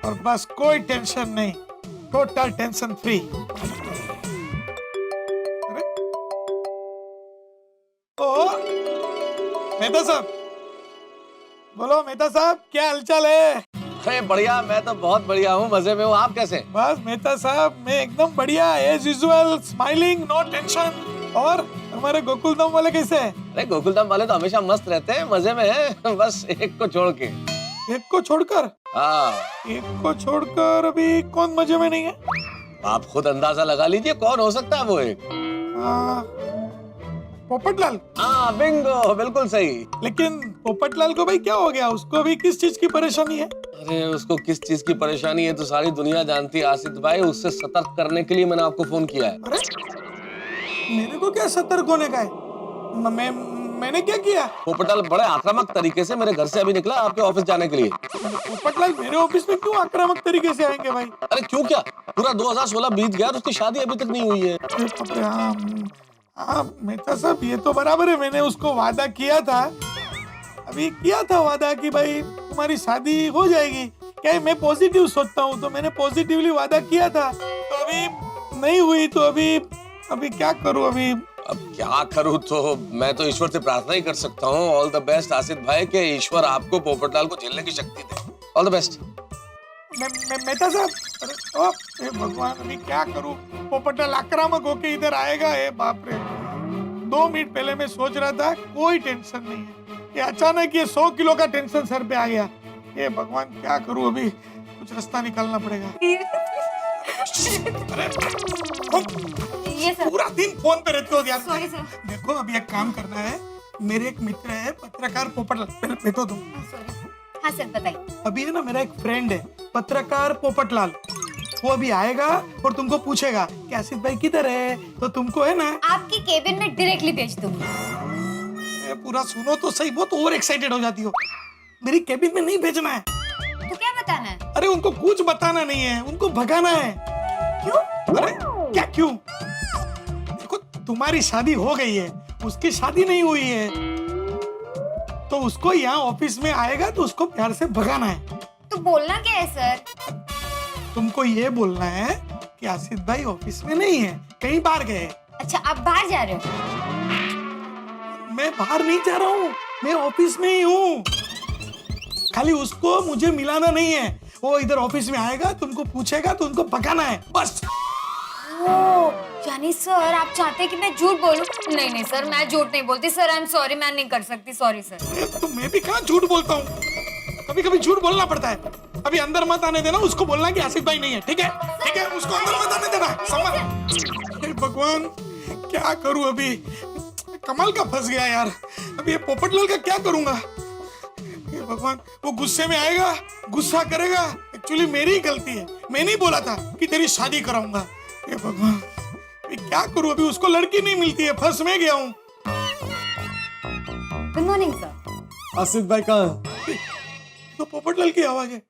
और बस कोई टेंशन नहीं, टोटल टेंशन फ्री। ओ मेहता साहब, बोलो मेहता साहब, क्या हालचाल है?
अरे बढ़िया, मैं तो बहुत बढ़िया हूँ, मजे में हूँ। आप कैसे?
बस मेहता साहब मैं एकदम बढ़िया, as usual, smiling, no tension. और हमारे गोकुलधाम वाले कैसे हैं?
अरे गोकुलधाम वाले तो हमेशा मस्त रहते हैं, मजे में हैं, बस एक को छोड़ के।
एक को छोड़कर?
हाँ,
एक को छोड़कर अभी कौन मजे में नहीं है?
आप खुद अंदाजा लगा लीजिए कौन हो सकता है वो एक।
पोपटलाल।
हाँ बिंगो, बिल्कुल सही।
लेकिन पोपटलाल को भाई क्या हो गया? उसको अभी किस चीज की परेशानी है?
अरे उसको किस चीज की परेशानी है तो सारी दुनिया जानती है आसिफ भाई। उससे सतर्क करने के लिए मैंने आपको फोन किया है।
अरे मेरे को क्या सतर्क होने का है? मैंने क्या किया?
पोपटलाल बड़े आक्रामक तरीके से मेरे घर से अभी निकला आपके ऑफिस जाने के लिए।
पोपटलाल मेरे ऑफिस में क्यों आक्रामक तरीके से आएंगे भाई?
अरे क्यों क्या, पूरा 2016 बीत गया और उसकी शादी अभी तक नहीं हुई है।
हाँ मेहता साहब, ये तो बराबर है, मैंने उसको वादा किया था, अभी किया था वादा कि भाई तुम्हारी शादी हो जाएगी। क्या है, मैं पॉजिटिव सोचता हूँ तो मैंने पॉजिटिवली वादा किया था, तो अभी नहीं हुई तो अभी क्या करूँ? अभी
अब क्या करूँ तो मैं तो ईश्वर से प्रार्थना ही कर सकता हूँ। ऑल द बेस्ट आसिफ भाई, के ईश्वर आपको पोपटलाल को झेलने की शक्ति दे। All the best.
मेहता साहब, अरे भगवान, अभी क्या करूं? पोपटलाल आक्रामक होके इधर आएगा। हे बाप रे, 2 मिनट पहले मैं सोच रहा था कोई टेंशन नहीं है, ये अचानक ये 100 किलो का टेंशन सर पे आ गया। हे भगवान, क्या करूं? अभी कुछ रास्ता निकालना पड़ेगा।
ये सर,
पूरा दिन फोन पे रहते हो यार।
Sorry sir.
देखो अभी एक काम करना है, मेरे एक मित्र है पत्रकार पोपटलाल, पहले बैठो तुम।
हाँ सर बताइए।
अभी है ना, मेरा एक फ्रेंड है पत्रकार पोपटलाल, वो अभी आएगा और तुमको पूछेगा कि आसिफ भाई किधर है, तो तुमको है ना
आपकी केबिन में डायरेक्टली भेज दूंगी।
पूरा सुनो तो सही, बहुत ओवर एक्साइटेड हो जाती हो। मेरी केबिन में नहीं भेजना है।
तो क्या बताना है?
अरे उनको कुछ बताना नहीं है, उनको भगाना है।
क्यों?
अरे क्या क्यों? देखो तुम्हारी शादी हो गई है, उसकी शादी नहीं हुई है, तो उसको यहाँ ऑफिस में आएगा तो उसको प्यार से भगाना है।
तो बोलना क्या है सर?
तुमको ये बोलना है कि आसिफ भाई ऑफिस में नहीं है, कहीं बाहर गए।
अच्छा, आप बाहर जा रहे हो?
मैं बाहर नहीं जा रहा हूँ, मैं ऑफिस में ही हूँ। खाली उसको मुझे मिलाना नहीं है, वो इधर ऑफिस में आएगा, तुमको पूछेगा तो उनको भगाना है, बस।
यानी सर आप चाहते हैं कि मैं झूठ बोलूं? नहीं नहीं सर, मैं झूठ नहीं बोलती सर। आई एम सॉरी, मैं नहीं कर सकती। Sorry sir.
तो मैं भी कहाँ झूठ बोलता हूँ, कभी कभी झूठ बोलना पड़ता है। अभी अंदर मत आने देना उसको, बोलना कि आसिफ भाई नहीं है, ठीक है? ठीक है, उसको अंदर मत आने देना, समझ? हे भगवान, क्या करूँ? अभी कमाल का फंस गया यार। अभी ये पोपटलाल का क्या करूंगा? हे भगवान, वो गुस्से में आएगा, गुस्सा करेगा। एक्चुअली मेरी ही गलती है, मैं नहीं बोला था कि तेरी शादी कराऊंगा। हे भगवान, अभी क्या करूं? अभी उसको लड़की नहीं मिलती है, फंस में गया हूँ।
Good morning sir.
आसिफ भाई कहाँ है? तो पोपटलाल की आवाज है।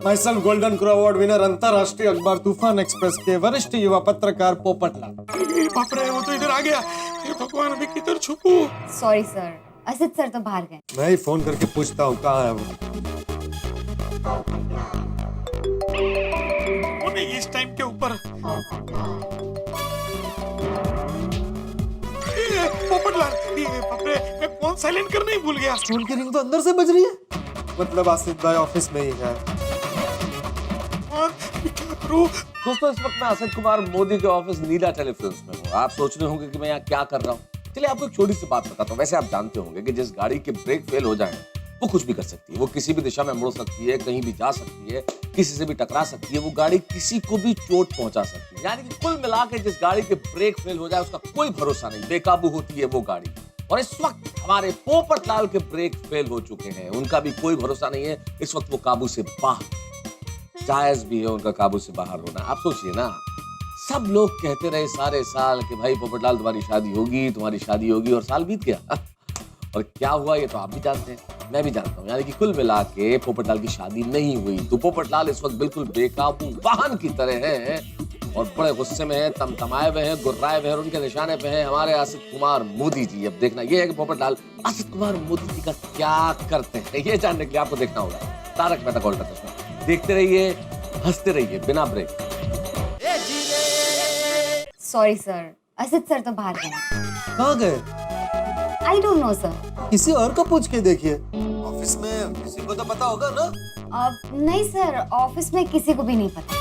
Myself golden crow award winner, अंतरराष्ट्रीय अखबार तूफान एक्सप्रेस के वरिष्ठ युवा पत्रकार पोपटलाल।
बाप रे, वो तो इधर आ गया।
हे भगवान, अभी किधर छुपू?
सॉरी सर, असित सर तो बाहर गए।
मैं ही फोन करके पूछता हूँ कहाँ है वो।
अबे इस टाइम के ऊपर पोपटलाल, ये बाप रे, मैं फोन साइलेंट करना ही भूल गया।
फोन की रिंग तो अंदर से बज रही है, मतलब आसिफ भाई ऑफिस में ही है।
और क्या करूं?
दोस्तों, इस वक्त मैं असित कुमार मोदी के ऑफिस नीला टेलीफिल्म्स में हूँ। आप सोच रहे होंगे कि मैं यहाँ क्या कर रहा हूँ। चलिए आपको एक छोटी सी बात बताता हूँ। वैसे आप जानते होंगे कि जिस गाड़ी के ब्रेक फेल हो जाए वो कुछ भी कर सकती है, वो किसी भी दिशा में मुड़ सकती है, कहीं भी जा सकती है, किसी से भी टकरा सकती है, वो गाड़ी किसी को भी चोट पहुंचा सकती है। यानी कि कुल मिला के जिस गाड़ी के ब्रेक फेल हो जाए उसका कोई भरोसा नहीं, बेकाबू होती है वो गाड़ी। और इस वक्त हमारे पोपटलाल के ब्रेक फेल हो चुके हैं, उनका भी कोई भरोसा नहीं है। इस वक्त वो काबू से बाहर, जायज भी है उनका काबू से बाहर होना। आप सोचिए ना, सब लोग कहते रहे सारे साल कि भाई पोपटलाल तुम्हारी शादी होगी, तुम्हारी शादी होगी, और साल बीत गया और क्या हुआ ये तो आप भी जानते हैं, मैं भी जानता हूँ। यानी कि कुल मिला के पोपटलाल की शादी नहीं हुई। तो पोपटलाल इस वक्त बिल्कुल बेकाबू वाहन की तरह है और बड़े गुस्से में है, तमतमाए हुए हैं, गुर्राए हुए हैं, और उनके निशाने पे हैं हमारे आसिफ कुमार मोदी जी। अब देखना ये है कि पोपटलाल आसिफ कुमार मोदी जी का क्या करते हैं, ये जानने के लिए आपको देखना होगा तारक मेहता का उल्टा चश्मा। देखते रहिए, हंसते रहिए बिना break.
Sorry sir, Asit sir तो बाहर गए।
कहाँ गए?
I don't know sir.
किसी और को पूछ के देखिए, ऑफिस में किसी को तो पता होगा ना।
नहीं सर, ऑफिस में किसी को भी नहीं पता।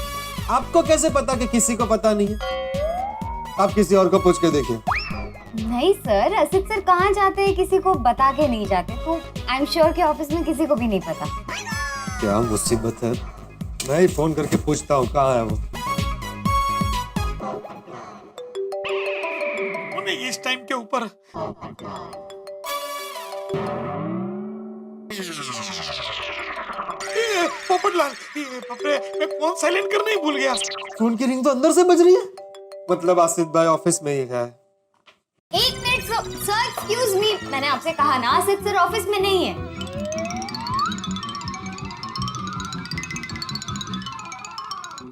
आपको कैसे पता कि किसी को पता नहीं है? आप किसी और को पूछ के देखिए।
नहीं सर, असित सर कहाँ जाते हैं किसी को बता के नहीं जाते, तो आई एम श्योर कि ऑफिस में किसी को भी नहीं पता।
क्या मुसीबत है, मैं ही फोन करके पूछता हूँ कहाँ है वो।
इस टाइम के ऊपर पोपटलाल, ये बाप रे, मैं फोन साइलेंट करना ही भूल गया।
फोन की रिंग तो अंदर से बज रही है, मतलब आसिफ भाई ऑफिस में ही है।
एक मिनट सर, एक्सक्यूज मी, मैंने आपसे कहा ना असित सर ऑफिस में नहीं है।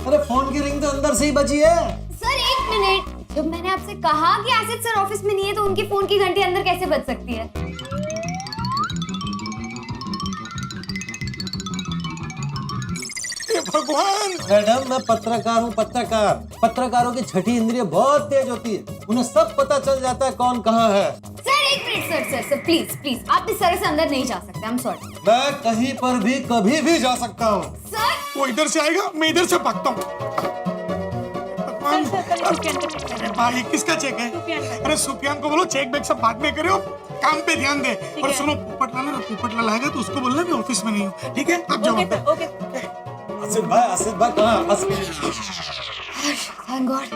अरे फोन की रिंग तो अंदर से ही बजी है।
सर एक मिनट, जब मैंने आपसे कहा कि आसिफ सर ऑफिस में नहीं है तो उनके फोन की घंटी अंदर कैसे बज सकती है?
भगवान,
मैडम मैं पत्रकार हूँ, पत्रकार। पत्रकारों की छठी इंद्रिय बहुत तेज होती है, उन्हें सब पता चल जाता है कौन कहाँ है।
सर एक मिनट, सर प्लीज आप इस तरह से अंदर नहीं जा सकते। I am sorry.
मैं कहीं पर भी कभी भी जा सकता हूँ।
सर
वो इधर से आएगा, मैं इधर से भागता हूँ। भगवान, अरे भाई किसका चेक है? अरे सुफियान को बोलो चेक बैग सब बाद में करो, काम पे ध्यान दे। और सुनो, पोपटलाल आएगा तो उसको बोलना मैं ऑफिस में नहीं हूँ, ठीक है? अब जाओ।
आसिफ भाई कहाँ?
Thank God.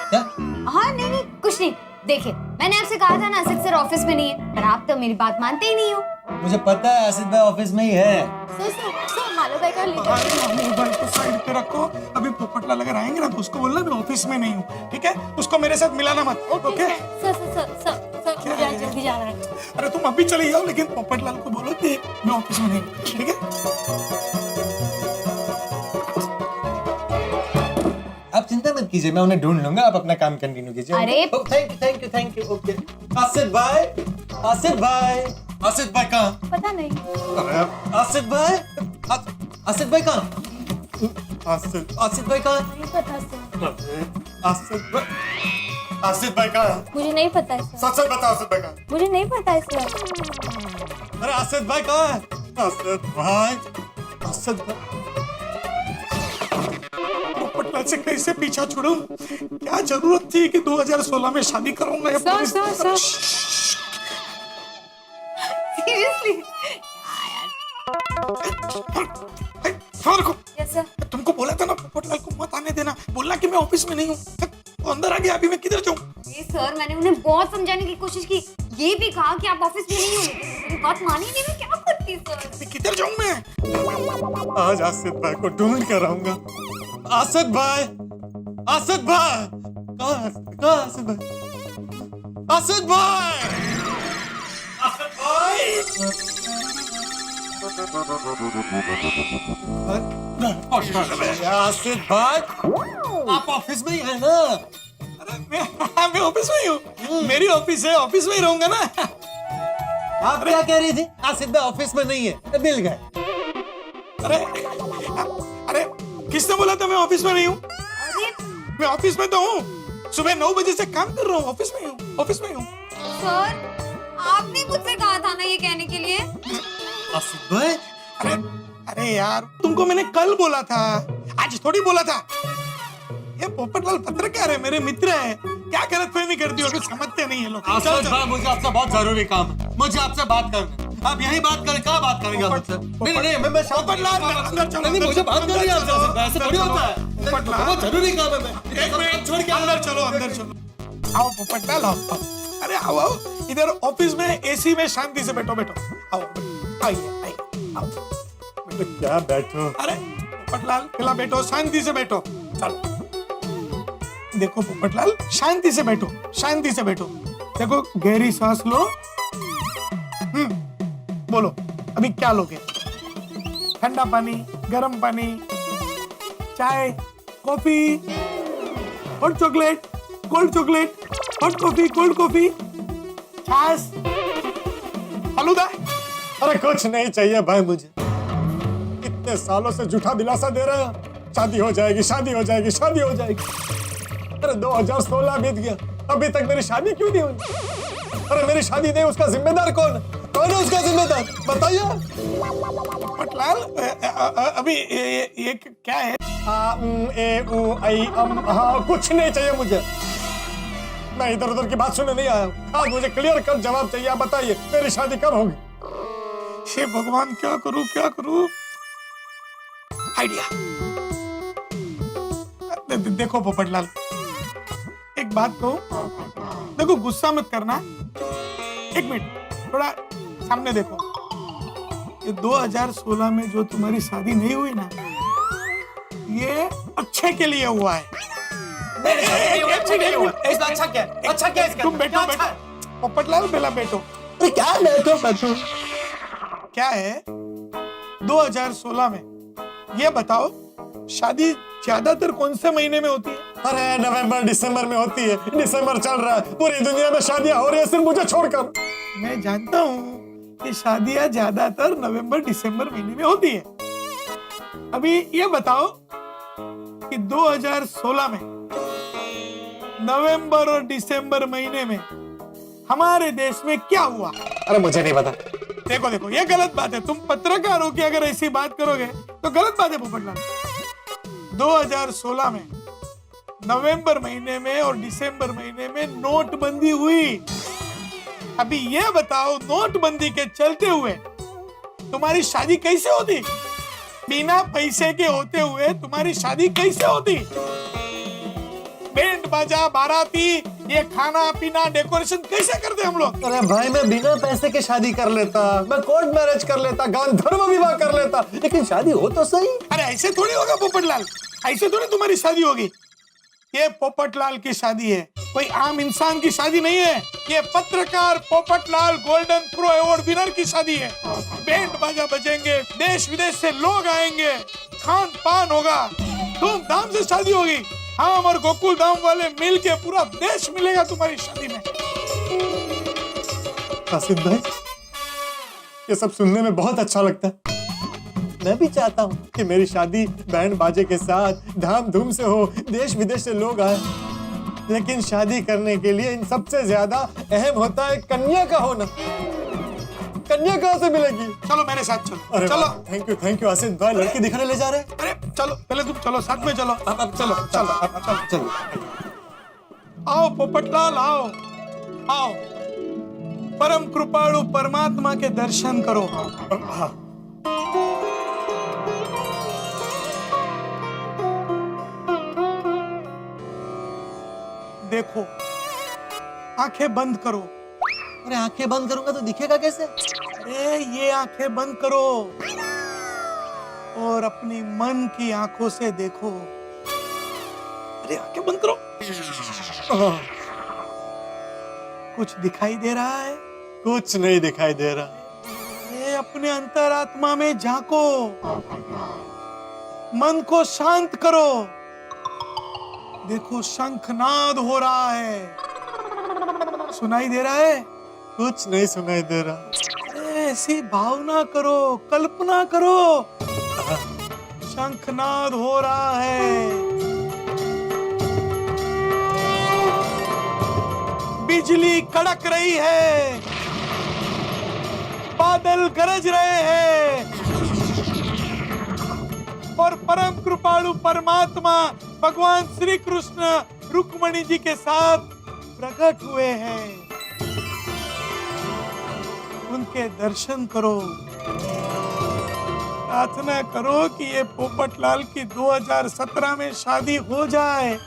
क्या?
हाँ नहीं कुछ नहीं। देखिए मैंने आपसे कहा था ना असित सर ऑफिस में नहीं है, पर आप तो मेरी बात मानते ही नहीं हो।
मुझे पता है आसिफ भाई ऑफिस में ही है।
सर मालो भाई का
मोबाइल को साइड पे रखो। अभी पोपटलाल अगर आएंगे ना तो उसको बोलना मैं ऑफिस में नहीं हूँ, ठीक है? उसको मेरे साथ मिलाना मत, ओके?
सर मुझे जल्दी जाना है।
अरे तुम अभी चले जाओ, लेकिन पोपटलाल को बोलो कि मैं ऑफिस में नहीं हूँ, ठीक है?
आप चिंता मत कीजिए, मैं उन्हें ढूंढ लूंगा, आप अपना काम कंटिन्यू कीजिए।
अरे
थैंक यू ओके। आसिफ भाई कहाँ?
पता नहीं।
आसिफ भाई कहाँ? आसिफ भाई कहाँ?
नहीं पता सर।
आसिफ भाई कहाँ?
मुझे नहीं पता है सर।
सच बताओ आसिफ भाई कहाँ?
मुझे नहीं पता है सर।
अरे आसिफ भाई कहाँ है? आसिफ भाई
पोपटलाल से कैसे पीछा छुड़ूं? क्या जरूरत थी कि 2016 में शादी करूंगा?
Sir seriously? Yes sir.
तुमको बोला था ना पोपटलाल को मत आने देना, बोलना कि मैं ऑफिस में नहीं हूँ। वो अंदर आ गया, अभी मैं किधर जाऊँ?
सर मैंने उन्हें बहुत समझाने की कोशिश की, ये भी कहा कि आप ऑफिस में नहीं हो, मेरी बात मानी नहीं। मैं क्या करती सर?
अभी किधर जाऊँ मैं?
आज आसिफ भाई को ढूंढ कर आऊंगा। आसिफ भाई कहाँ? आसिफ भाई आप ऑफिस में ही है ना?
अरे
मैं ऑफिस में ही हूँ, मेरी ऑफिस है, ऑफिस में ही रहूंगा ना।
आप क्या कह रही थी? आसिफ भाई ऑफिस में नहीं है, मिल गए।
अरे अरे किसने बोला था मैं ऑफिस में नहीं हूँ? मैं ऑफिस में तो हूँ, सुबह 9 बजे से काम कर रहा हूँ, ऑफिस में ही हूँ, ऑफिस में ही हूँ।
सर आपने मुझसे कहा था ना ये कहने के लिए।
आसिफ भाई
अरे अरे यार तुमको मैंने कल बोला था, आज थोड़ी बोला था। ये पोपटलाल पत्रकार है, मेरे मित्र हैं, क्या गलतफहमी करती हो? कुछ समझते नहीं है लोग।
आसिफ भाई मुझे आपसे बहुत जरूरी काम है, मुझे आपसे बात करना है। आप यही बात करें, क्या बात करेंगे आपसे? नहीं मैं
पोपटलाल अंदर चलो,
नहीं मुझे बात करनी है आपसे। आसिफ भाई ऐसे थोड़ी होता है, बहुत जरूरी काम है। मैं
एक मिनट छोड़ के अंदर चलो, अंदर चलो। आओ पोपटलाल आओ। अरे आओ आओ, इधर ऑफिस में एसी में शांति से बैठो, बैठो, आओ आइए आइए आओ।
क्या बैठो?
अरे पोपटलाल पहला बैठो, शांति से बैठो। चलो देखो पोपटलाल, शांति से बैठो, शांति से बैठो। देखो गहरी सांस लो। बोलो अभी क्या लोगे? ठंडा पानी, गर्म पानी, चाय, coffee, hot chocolate, cold chocolate, hot coffee, cold coffee, छाछ, फालूदा?
अरे कुछ नहीं चाहिए भाई मुझे। इतने सालों से झूठा दिलासा दे रहे हो, शादी हो जाएगी, शादी हो जाएगी, शादी हो जाएगी। अरे 2016 बीत गया, अभी तक मेरी शादी क्यों नहीं हुई? अरे मेरी शादी नहीं, उसका जिम्मेदार कौन है? कौन है उसका जिम्मेदार? बताइए।
पोपटलाल अभी ये क्या है?
कुछ नहीं चाहिए मुझे, मैं इधर उधर की बात सुनने नहीं आया हूँ। आज मुझे क्लियर कट जवाब चाहिए। आप बताइए मेरी शादी कब होगी?
हे भगवान, क्या करूं, क्या करूं? आइडिया। देखो पोपटलाल, एक बात कहूं, देखो गुस्सा मत करना। एक मिनट थोड़ा सामने देखो। ये 2016 में जो तुम्हारी शादी नहीं हुई ना, ये अच्छे के लिए हुआ है।
अच्छा क्या? अच्छा क्या इसका?
तुम बैठो, बैठो पोपटलाल, पहला बैठो।
क्या बैठो?
क्या है 2016 में? ये बताओ शादी ज्यादातर कौन से महीने में होती है?
अरे नवंबर दिसंबर में होती है। दिसंबर चल रहा है, पूरी दुनिया में शादियां हो रही है, सिर्फ मुझे छोड़कर।
मैं जानता हूँ कि शादियां ज्यादातर नवंबर दिसंबर महीने में होती है। अभी ये बताओ कि 2016 में नवंबर और दिसंबर महीने में हमारे देश में क्या हुआ?
अरे मुझे नहीं पता।
देखो देखो, ये गलत बात है। तुम पत्रकार हो कि अगर ऐसी बात करोगे तो गलत बात है पोपटलाल। 2016 में नवंबर महीने में और दिसंबर महीने में नोटबंदी हुई। अभी ये बताओ, नोटबंदी के चलते हुए तुम्हारी शादी कैसे होती? बिना पैसे के होते हुए तुम्हारी शादी कैसे होती? बैंड बाजा, बाराती, ये खाना पीना, डेकोरेशन कैसे करते हम लोग?
अरे भाई मैं बिना पैसे के शादी कर लेता, मैं कोर्ट मैरिज कर लेता, गांधर्व विवाह कर लेता, लेकिन शादी हो तो सही।
अरे ऐसे थोड़ी होगा पोपटलाल, ऐसे थोड़ी तुम्हारी शादी होगी। ये पोपटलाल की शादी है, कोई आम इंसान की शादी नहीं है। ये पत्रकार Popatlal golden pro award winner की शादी है। बैंड बाजा बजेंगे, देश विदेश से लोग आएंगे, खान पान होगा, धूमधाम से शादी होगी। हम और गोकुल धाम वाले मिल के पूरा देश मिलेगा तुम्हारी शादी में।
आसिफ भाई ये सब सुनने में बहुत अच्छा लगता है। मैं भी चाहता हूँ कि मेरी शादी बैंड बाजे के साथ धाम धूम से हो, देश विदेश से लोग आए, लेकिन शादी करने के लिए इन सबसे ज्यादा अहम होता है कन्या का होना। कन्या कहाँ से मिलेगी?
चलो मेरे साथ चलो।
अरे
चलो,
थैंक यू आसिफ भाई, लड़की दिखाने ले जा रहे हैं।
अरे चलो पहले तुम चलो, साथ में चलो।
अब चलो।
आओ पोपटलाल, आओ आओ, परम कृपालु परमात्मा के दर्शन करो। देखो, आंखें बंद करो।
अरे आंखें बंद करूंगा तो दिखेगा कैसे?
अरे ये आंखें बंद करो और अपनी मन की आंखों से देखो। अरे आंखें बंद करो। कुछ दिखाई दे रहा है?
कुछ नहीं दिखाई दे रहा।
अरे अपने अंतरात्मा में झांको, मन को शांत करो, देखो शंखनाद हो रहा है, सुनाई दे रहा है?
कुछ नहीं सुनाई दे रहा।
ऐसी भावना करो, कल्पना करो, शंखनाद हो रहा है। बिजली कड़क रही है, बादल गरज रहे हैं और परम कृपालु परमात्मा भगवान श्री कृष्ण रुक्मणी जी के साथ प्रकट हुए हैं। उनके दर्शन करो, प्रार्थना करो कि ये पोपटलाल की 2017 में शादी हो जाए।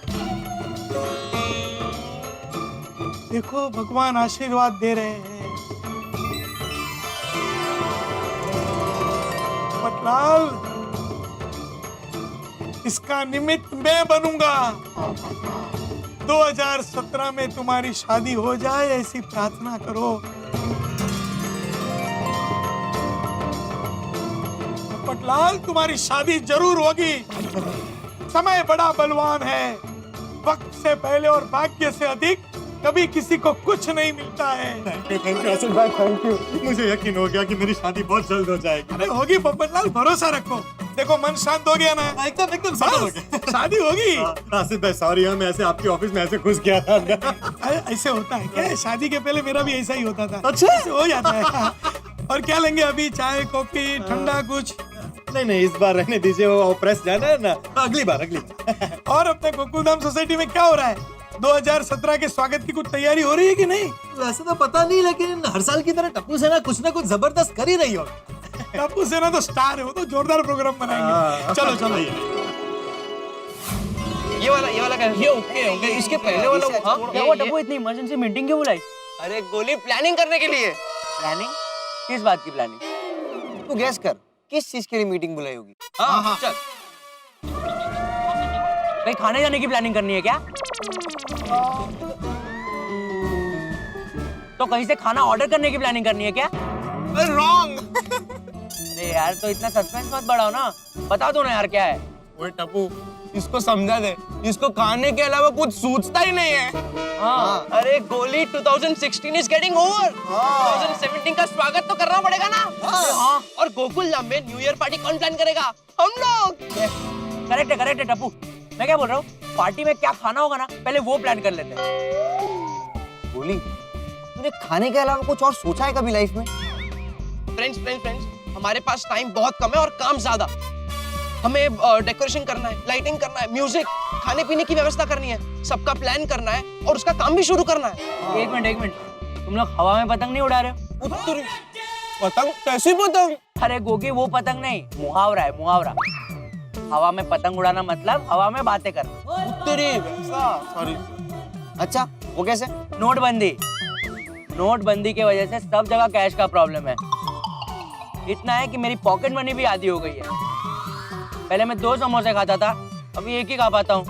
देखो भगवान आशीर्वाद दे रहे हैं। पोपटलाल, इसका निमित्त मैं बनूंगा। 2017 में तुम्हारी शादी हो जाए ऐसी प्रार्थना करो। पोपटलाल, तुम्हारी शादी जरूर होगी। समय बड़ा बलवान है, वक्त से पहले और भाग्य से अधिक कभी किसी को कुछ नहीं मिलता है।
थैंक यू आसिफ भाई, थैंक यू। मुझे यकीन हो गया कि मेरी शादी बहुत जल्द हो जाएगी।
अरे होगी पोपटलाल, भरोसा रखो। देखो मन शांत हो गया ना,
एकदम एकदम शादी हो गई।
शादी होगी।
आसिफ भाई सॉरी, हम ऐसे आपके ऑफिस में ऐसे घुस गया था।
अरे ऐसे होता है क्या? शादी के पहले मेरा भी ऐसा ही होता था।
अच्छा,
ऐसे हो जाता है। और क्या लेंगे अभी? चाय, कॉफी, ठंडा कुछ?
नहीं, इस बार रहने दीजिए, वो प्रेस जाना है ना, अगली बार।
और अपने गोकुलधाम सोसाइटी में क्या हो रहा है? 2017 के स्वागत की कुछ तैयारी हो रही है कि नहीं?
वैसे तो पता नहीं, लेकिन हर साल की तरह टप्पू सेना कुछ ना कुछ जबरदस्त कर ही रही हो।
टप्पू सेना तो स्टार है, वो तो जोरदार प्रोग्राम बनाएंगे। चलो चलो।
ये वाला ये ओके इसके पहले वाला
क्या हुआ टप्पू, इतनी इमरजेंसी मीटिंग क्यों बुलाई?
अरे गोली प्लानिंग करने के लिए।
प्लानिंग? किस बात की प्लानिंग?
तू गैस कर किस चीज के लिए मीटिंग बुलाई होगी।
हाँ चल।
भाई खाने जाने की प्लानिंग करनी है क्या? तो कहीं से खाना ऑर्डर करने की प्लानिंग करनी है क्या?
रॉन्ग।
अरे यार, तो इतना सस्पेंस मत बढ़ाओ ना, बता दो ना यार क्या है।
ओए टप्पू, इसको समझा दे, इसको खाने के अलावा कुछ सूझता ही नहीं है।
हाँ।
अरे गोली 2016 इज गेटिंग ओवर। 2017 का स्वागत तो करना पड़ेगा ना। हाँ। और गोकुलधाम में न्यू ईयर पार्टी कौन प्लान करेगा? हम लोग।
करेक्ट है टप्पू। मैं क्या बोल रहा हूँ, पार्टी में क्या खाना होगा ना, पहले वो प्लान कर लेते हैं।
गोली, तूने खाने के अलावा कुछ और सोचा है कभी लाइफ में?
फ्रेंड्स, हमारे पास टाइम बहुत कम है और काम ज्यादा। हमें डेकोरेशन करना है, लाइटिंग करना है, म्यूजिक, खाने पीने की व्यवस्था करनी है, सबका प्लान करना है और उसका काम भी शुरू करना है।
एक मिनट, तुम लोग हवा में पतंग नहीं उड़ा रहे हो?
उत्तरी पतंग? कैसी पतंग?
अरे गोगी, वो पतंग नहीं, मुहावरा है, मुहावरा। हवा में पतंग उड़ाना मतलब हवा में बातें करना।
उत्तरी सॉरी।
अच्छा, वो कैसे?
नोटबंदी की वजह से सब जगह कैश का प्रॉब्लम है। इतना है कि मेरी पॉकेट मनी भी आधी हो गई है। पहले मैं 2 समोसे खाता था, अभी 1 ही खा पाता हूँ।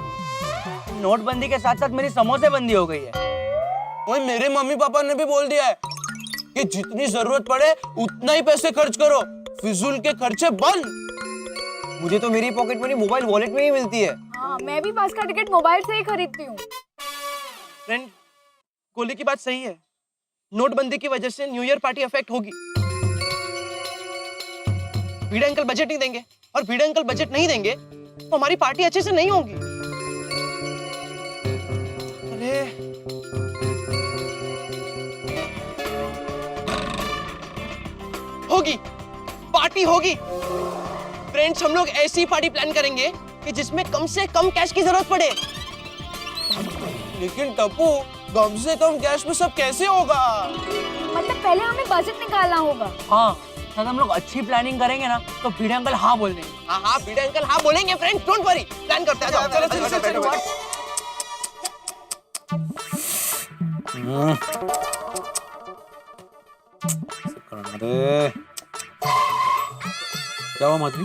नोटबंदी के साथ साथ मेरी समोसे बंदी हो गई है।
ओए, मेरे मम्मी पापा ने भी बोल दिया है कि जितनी जरूरत पड़े उतना ही पैसे खर्च करो, फिजूल के खर्चे बंद।
मुझे तो मेरी पॉकेट मनी मोबाइल वॉलेट में ही मिलती है।
हाँ, मैं भी बस का टिकट मोबाइल से ही खरीदती हूँ।
फ्रेंड, गोली की बात सही है। नोटबंदी की वजह से न्यू ईयर पार्टी अफेक्ट होगी। भिड़े अंकल बजट नहीं देंगे, और भिड़े अंकल बजट नहीं देंगे तो हमारी पार्टी अच्छे से नहीं होगी। अरे होगी, पार्टी होगी। फ्रेंड्स, हम लोग ऐसी पार्टी प्लान करेंगे कि जिसमें कम से कम कैश की जरूरत पड़े। लेकिन टप्पू, कम से कम कैश में सब कैसे होगा?
मतलब पहले हमें बजट निकालना होगा।
हाँ, अगर हम लोग अच्छी प्लानिंग करेंगे ना तो भिड़े अंकल हाँ बोल देंगे।
हाँ, भिड़े अंकल हाँ बोलेंगे। फ्रेंड्स, डोंट वरी, प्लान करते हैं। चलो चलो।
अरे क्या हुआ माधवी?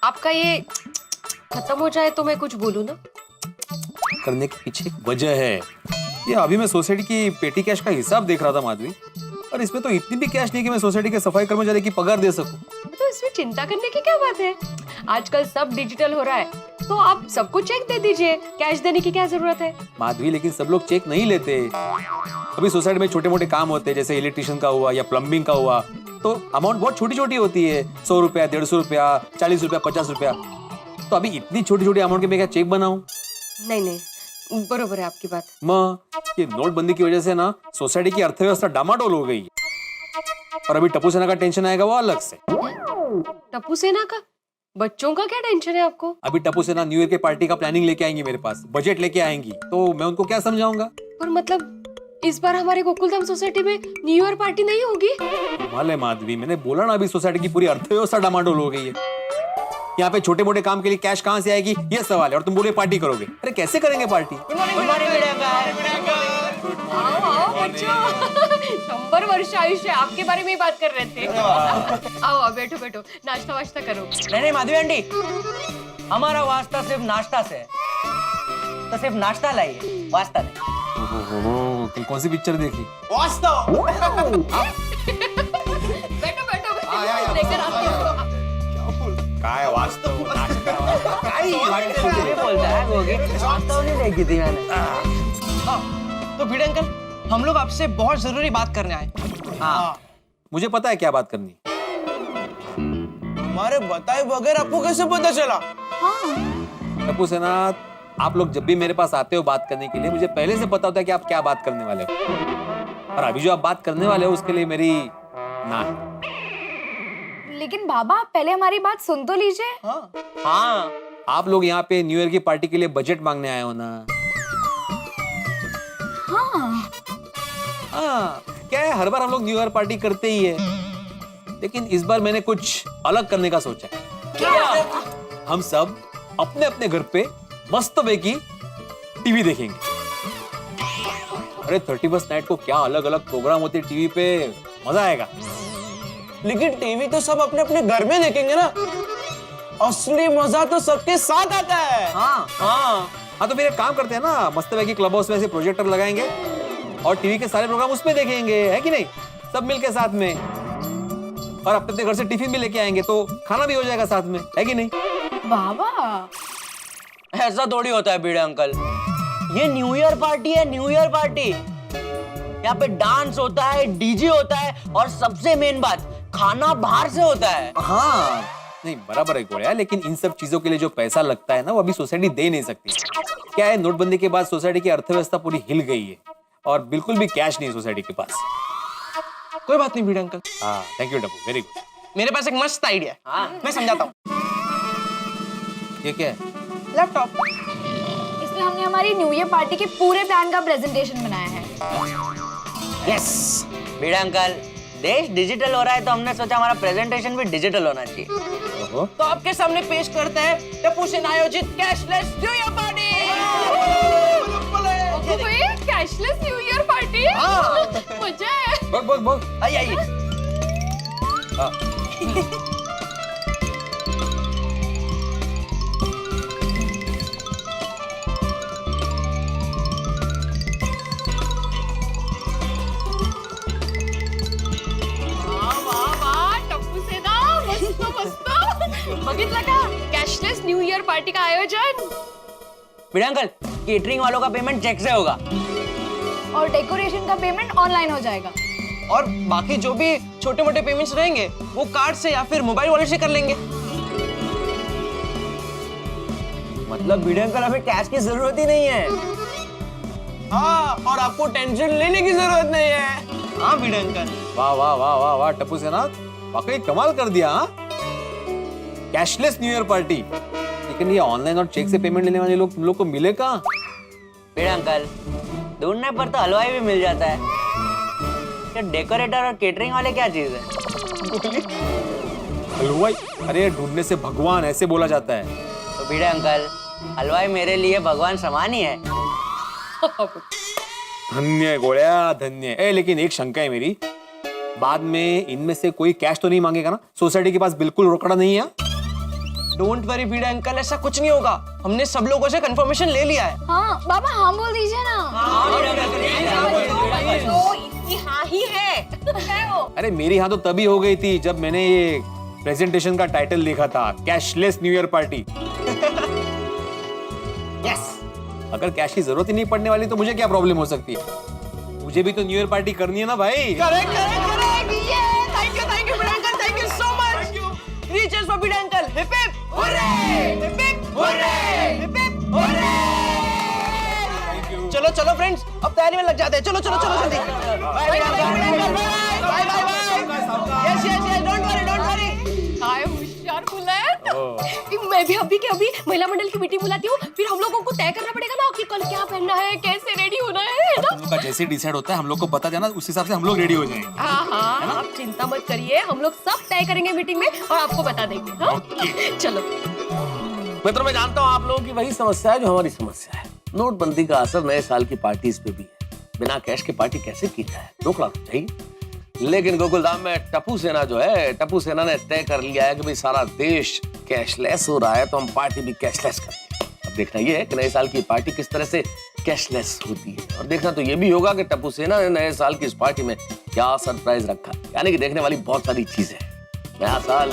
आपका ये खत्म हो जाए तो मैं कुछ बोलूँ ना?
करने के पीछे एक वजह है। ये अभी मैं सोसाइटी की पेटी कैश का हिसाब देख रहा था माधवी, और इसमें तो इतनी भी कैश नहीं कि मैं सोसाइटी के सफाई कर्मचारी की पगार दे सकूं।
तो इसमें चिंता करने की क्या बात है? आजकल सब डिजिटल हो रहा है,
तो आप सबको चेक दे दीजिए, कैश देने की क्या जरूरत है?
माधवी, लेकिन सब लोग चेक नहीं लेते। अभी सोसाइटी में छोटे मोटे काम होते हैं, जैसे इलेक्ट्रिशियन का हुआ या प्लम्बिंग का हुआ, तो अमाउंट बहुत छोटी छोटी होती है। 100 रुपया, 150 रुपया, 40 रुपया, 50 रुपया। तो अभी इतनी छोटी छोटी अमाउंट के मैं क्या चेक बनाऊं?
नहीं, बरोबर है आपकी बात।
माँ, ये नोटबंदी की वजह से ना सोसाइटी की अर्थव्यवस्था डामाडोल हो गई। और अभी टप्पू सेना का टेंशन आएगा वो अलग से।
टप्पू सेना का? बच्चों का क्या टेंशन है आपको?
अभी टप्पू सेना न्यू ईयर के पार्टी का प्लानिंग लेके आएंगी मेरे पास, बजट लेके आएंगी, तो मैं उनको क्या समझाऊंगा?
और मतलब इस बार हमारे गोकुलधाम सोसाइटी में न्यू ईयर पार्टी नहीं होगी?
माले माधवी, मैंने बोला ना, अभी सोसाइटी की पूरी अर्थव्यवस्था डामाडोल हो गई है। यहाँ पे छोटे मोटे काम के लिए कैश कहाँ से आएगी, ये सवाल है। और तुम बोले पार्टी करोगे, अरे कैसे करेंगे पार्टी?
आओ बच्चों, 100 वर्ष आयुष्य, आपके बारे में ही बात कर रहे थे। आओ बैठो बैठो, नाश्ता वाश्ता करो।
नहीं माधवी आंटी, हमारा वास्ता सिर्फ नाश्ता से है, तो सिर्फ नाश्ता लाइए, वास्ता नहीं।
तुम कौन सी पिक्चर देखी?
वास्ता।
बैठो बैठो लेकर आती हूँ।
काय वास्तव नाश्ता
बोलता है गोगी, वास्तव नहीं देखी थी मैंने।
तो भिड़े अंकल, हम लोग आपसे बहुत जरूरी बात करने आए।
हाँ, मुझे पता है क्या बात करनी।
हमारे बताए बगैर आपको कैसे पता चला?
टप्पू सेना, आप लोग जब भी मेरे पास आते हो बात करने के लिए, मुझे पहले से पता होता है कि आप क्या बात करने वाले हो। और अभी जो आप बात करने वाले हो उसके लिए मेरी ना है।
लेकिन बाबा, आप पहले हमारी बात सुन तो लीजिए।
हाँ, आप लोग यहाँ पे न्यू ईयर की पार्टी के लिए बजट मांगने आए हो ना? हाँ, क्या है, हर बार हम लोग न्यू ईयर पार्टी करते ही है, लेकिन इस बार मैंने कुछ अलग करने का सोचा है। क्या? हम सब अपने अपने घर पे मस्त की टीवी देखेंगे। अरे 31 नाइट को क्या अलग अलग प्रोग्राम होते टीवी पे, मजा आएगा।
लेकिन टीवी तो सब अपने अपने घर में देखेंगे ना, असली मजा तो सबके साथ आता है।
हाँ, तो फिर एक काम करते हैं ना, मस्त की क्लब हाउस में ऐसे प्रोजेक्टर लगाएंगे और टीवी के सारे प्रोग्राम उसमें देखेंगे, है कि नहीं? सब मिलके साथ में, और अपने अपने घर से टिफिन भी लेके आएंगे, तो खाना भी हो जाएगा साथ में, है कि नहीं?
बाबा,
ऐसा थोड़ी होता है भिड़े अंकल, ये न्यू ईयर पार्टी है, न्यू ईयर पार्टी। यहाँ पे डांस होता है, डीजे होता है, और सबसे मेन बात, खाना बाहर से होता है।
हाँ, नहीं बराबर है गोड़िया, लेकिन इन सब चीजों के लिए जो पैसा लगता है ना, वो अभी सोसाइटी दे नहीं सकती। क्या है, नोटबंदी के बाद सोसाइटी की अर्थव्यवस्था पूरी हिल गई है और बिल्कुल भी कैश नहीं है सोसाइटी के पास।
कोई बात नहीं भिड़े अंकल।
हाँ, thank you Tappu, very good.
मेरे पास एक मस्त आइडिया है, मैं समझाता हूँ।
ये क्या है?
लैपटॉप।
इसमें हमने हमारी न्यू ईयर पार्टी के पूरे प्लान का प्रेजेंटेशन बनाया है।
यस भिड़े अंकल, देश डिजिटल हो रहा है, तो हमने सोचा हमारा प्रेजेंटेशन भी डिजिटल होना चाहिए।
तो आपके सामने पेश करते हैं टप्पू सेना आयोजित cashless new year party.
Cashless new year party, मजा है।
बोल।
आइए।
बघितलं का कॅशलेस न्यू ईयर पार्टी का आयोजन?
भिड़े अंकल, केटरिंग वालों का पेमेंट चेक से होगा
और डेकोरेशन का पेमेंट ऑनलाइन हो जाएगा।
और बाकी जो भी छोटे मोटे पेमेंट्स रहेंगे वो कार्ड से या फिर मोबाइल वॉलेट से कर लेंगे।
मतलब भिड़े अंकल, हमें कैश की जरूरत ही नहीं है।
हाँ, और आपको टेंशन लेने की जरूरत नहीं है। हाँ भिड़े अंकल।
वाह वाह वाह वाह वाह टप्पू सेना, वाकई कमाल कर दिया। हाँ, कैशलेस न्यू ईयर पार्टी, लेकिन ये ऑनलाइन और चेक से पेमेंट लेने वाले लोग तुम लोग को मिले कहाँ?
भिड़े अंकल, ढूंढने पर तो हलवाई भी मिल जाता है, तो डेकोरेटर और केटरिंग वाले क्या चीज है?
हलवाई? अरे ढूंढने से भगवान ऐसे बोला जाता है।
तो भिड़े अंकल, हलवाई मेरे लिए भगवान समान ही है।
धन्य गोड़िया, धन्य। लेकिन एक शंका है मेरी, बाद में इनमें से कोई कैश तो नहीं मांगेगा ना? सोसाइटी के पास बिल्कुल रोकड़ा नहीं है।
डोंट वरी भिड़े अंकल, ऐसा कुछ नहीं होगा। हमने सब लोगों से कंफर्मेशन ले लिया है।
हाँ बाबा, हाँ बोल दीजिए ना।
हाँ ही है।
अरे मेरी हाँ तो तभी हो गई थी जब मैंने ये प्रेजेंटेशन का टाइटल देखा था, cashless new year party.
Yes अगर कैश की जरूरत ही नहीं पड़ने वाली तो मुझे क्या प्रॉब्लम हो सकती है? मुझे भी तो न्यू ईयर पार्टी करनी है ना भाई।
करेक्ट करेक्ट करेक्ट ये थैंक यू बीड़ा uncle thank you so much
3 cheers for बीड़ा uncle. Hip hip
hurray hip hip hurray hip hip hurray
चलो चलो फ्रेंड्स अब तैयारी में लग जाते हैं। चलो चलो चलो जल्दी। बाय बीड़ा uncle bye bye bye. Yes yes yes don't worry.
Hi होशियार खुला है। मैं भी अभी के अभी महिला मंडल की मीटिंग बुलाती हूँ, फिर हम लोगों को तय करना पड़ेगा ना कि कल क्या पहनना है, कैसे रेडी होना है ना?
तुम लोग का जैसे डिसाइड होता है हम लोग को बता देना, उस हिसाब से हम लोग रेडी हो जाएंगे।
हाँ आप चिंता मत करिए, हम लोग सब तय करेंगे मीटिंग में और आपको बता देंगे। हाँ? चलो
मित्रों मैं जानता हूँ आप लोगों की वही समस्या है जो हमारी समस्या है। नोटबंदी का असर नए साल की पार्टीज पे भी है। बिना कैश की पार्टी कैसे की जाए? रोकना तो चाहिए। लेकिन गोकुलधाम में टप्पू सेना जो है, टप्पू सेना ने तय कर लिया है कि भाई सारा देश कैशलेस हो रहा है तो हम पार्टी भी कैशलेस करेंगे। अब देखना ये है कि नए साल की पार्टी किस तरह से कैशलेस होती है, और देखना तो ये भी होगा कि टप्पू सेना ने नए साल की इस पार्टी में क्या सरप्राइज रखा, यानी कि देखने वाली बहुत सारी चीजें हैं। नया साल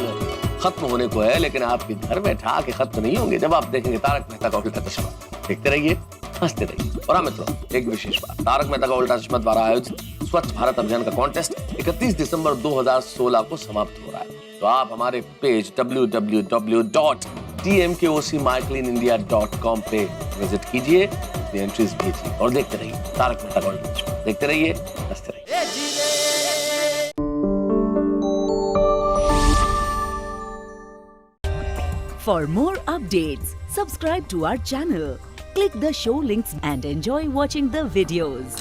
खत्म होने को है लेकिन आपके घर में ठहाके खत्म नहीं होंगे जब आप देखेंगे तारक मेहता का उल्टा चश्मा। देखते रहिए, हंसते रहिए। और हाँ मित्रों एक विशेष बात, तारक मेहता का उल्टा चश्मा द्वारा आयोजित स्वच्छ भारत अभियान का कॉन्टेस्ट 31 दिसंबर 2016 को समाप्त हो रहा है। तो आप हमारे पेज www.tmkocmycleanindia.com पे विजिट कीजिए, अपनी एंट्रीज भेजिए और देखते रहिए तारक मेहता का उल्टा चश्मा। देखते रहिए, हंसते रहिए।
For more updates, subscribe to our channel, click the show links and enjoy watching the videos.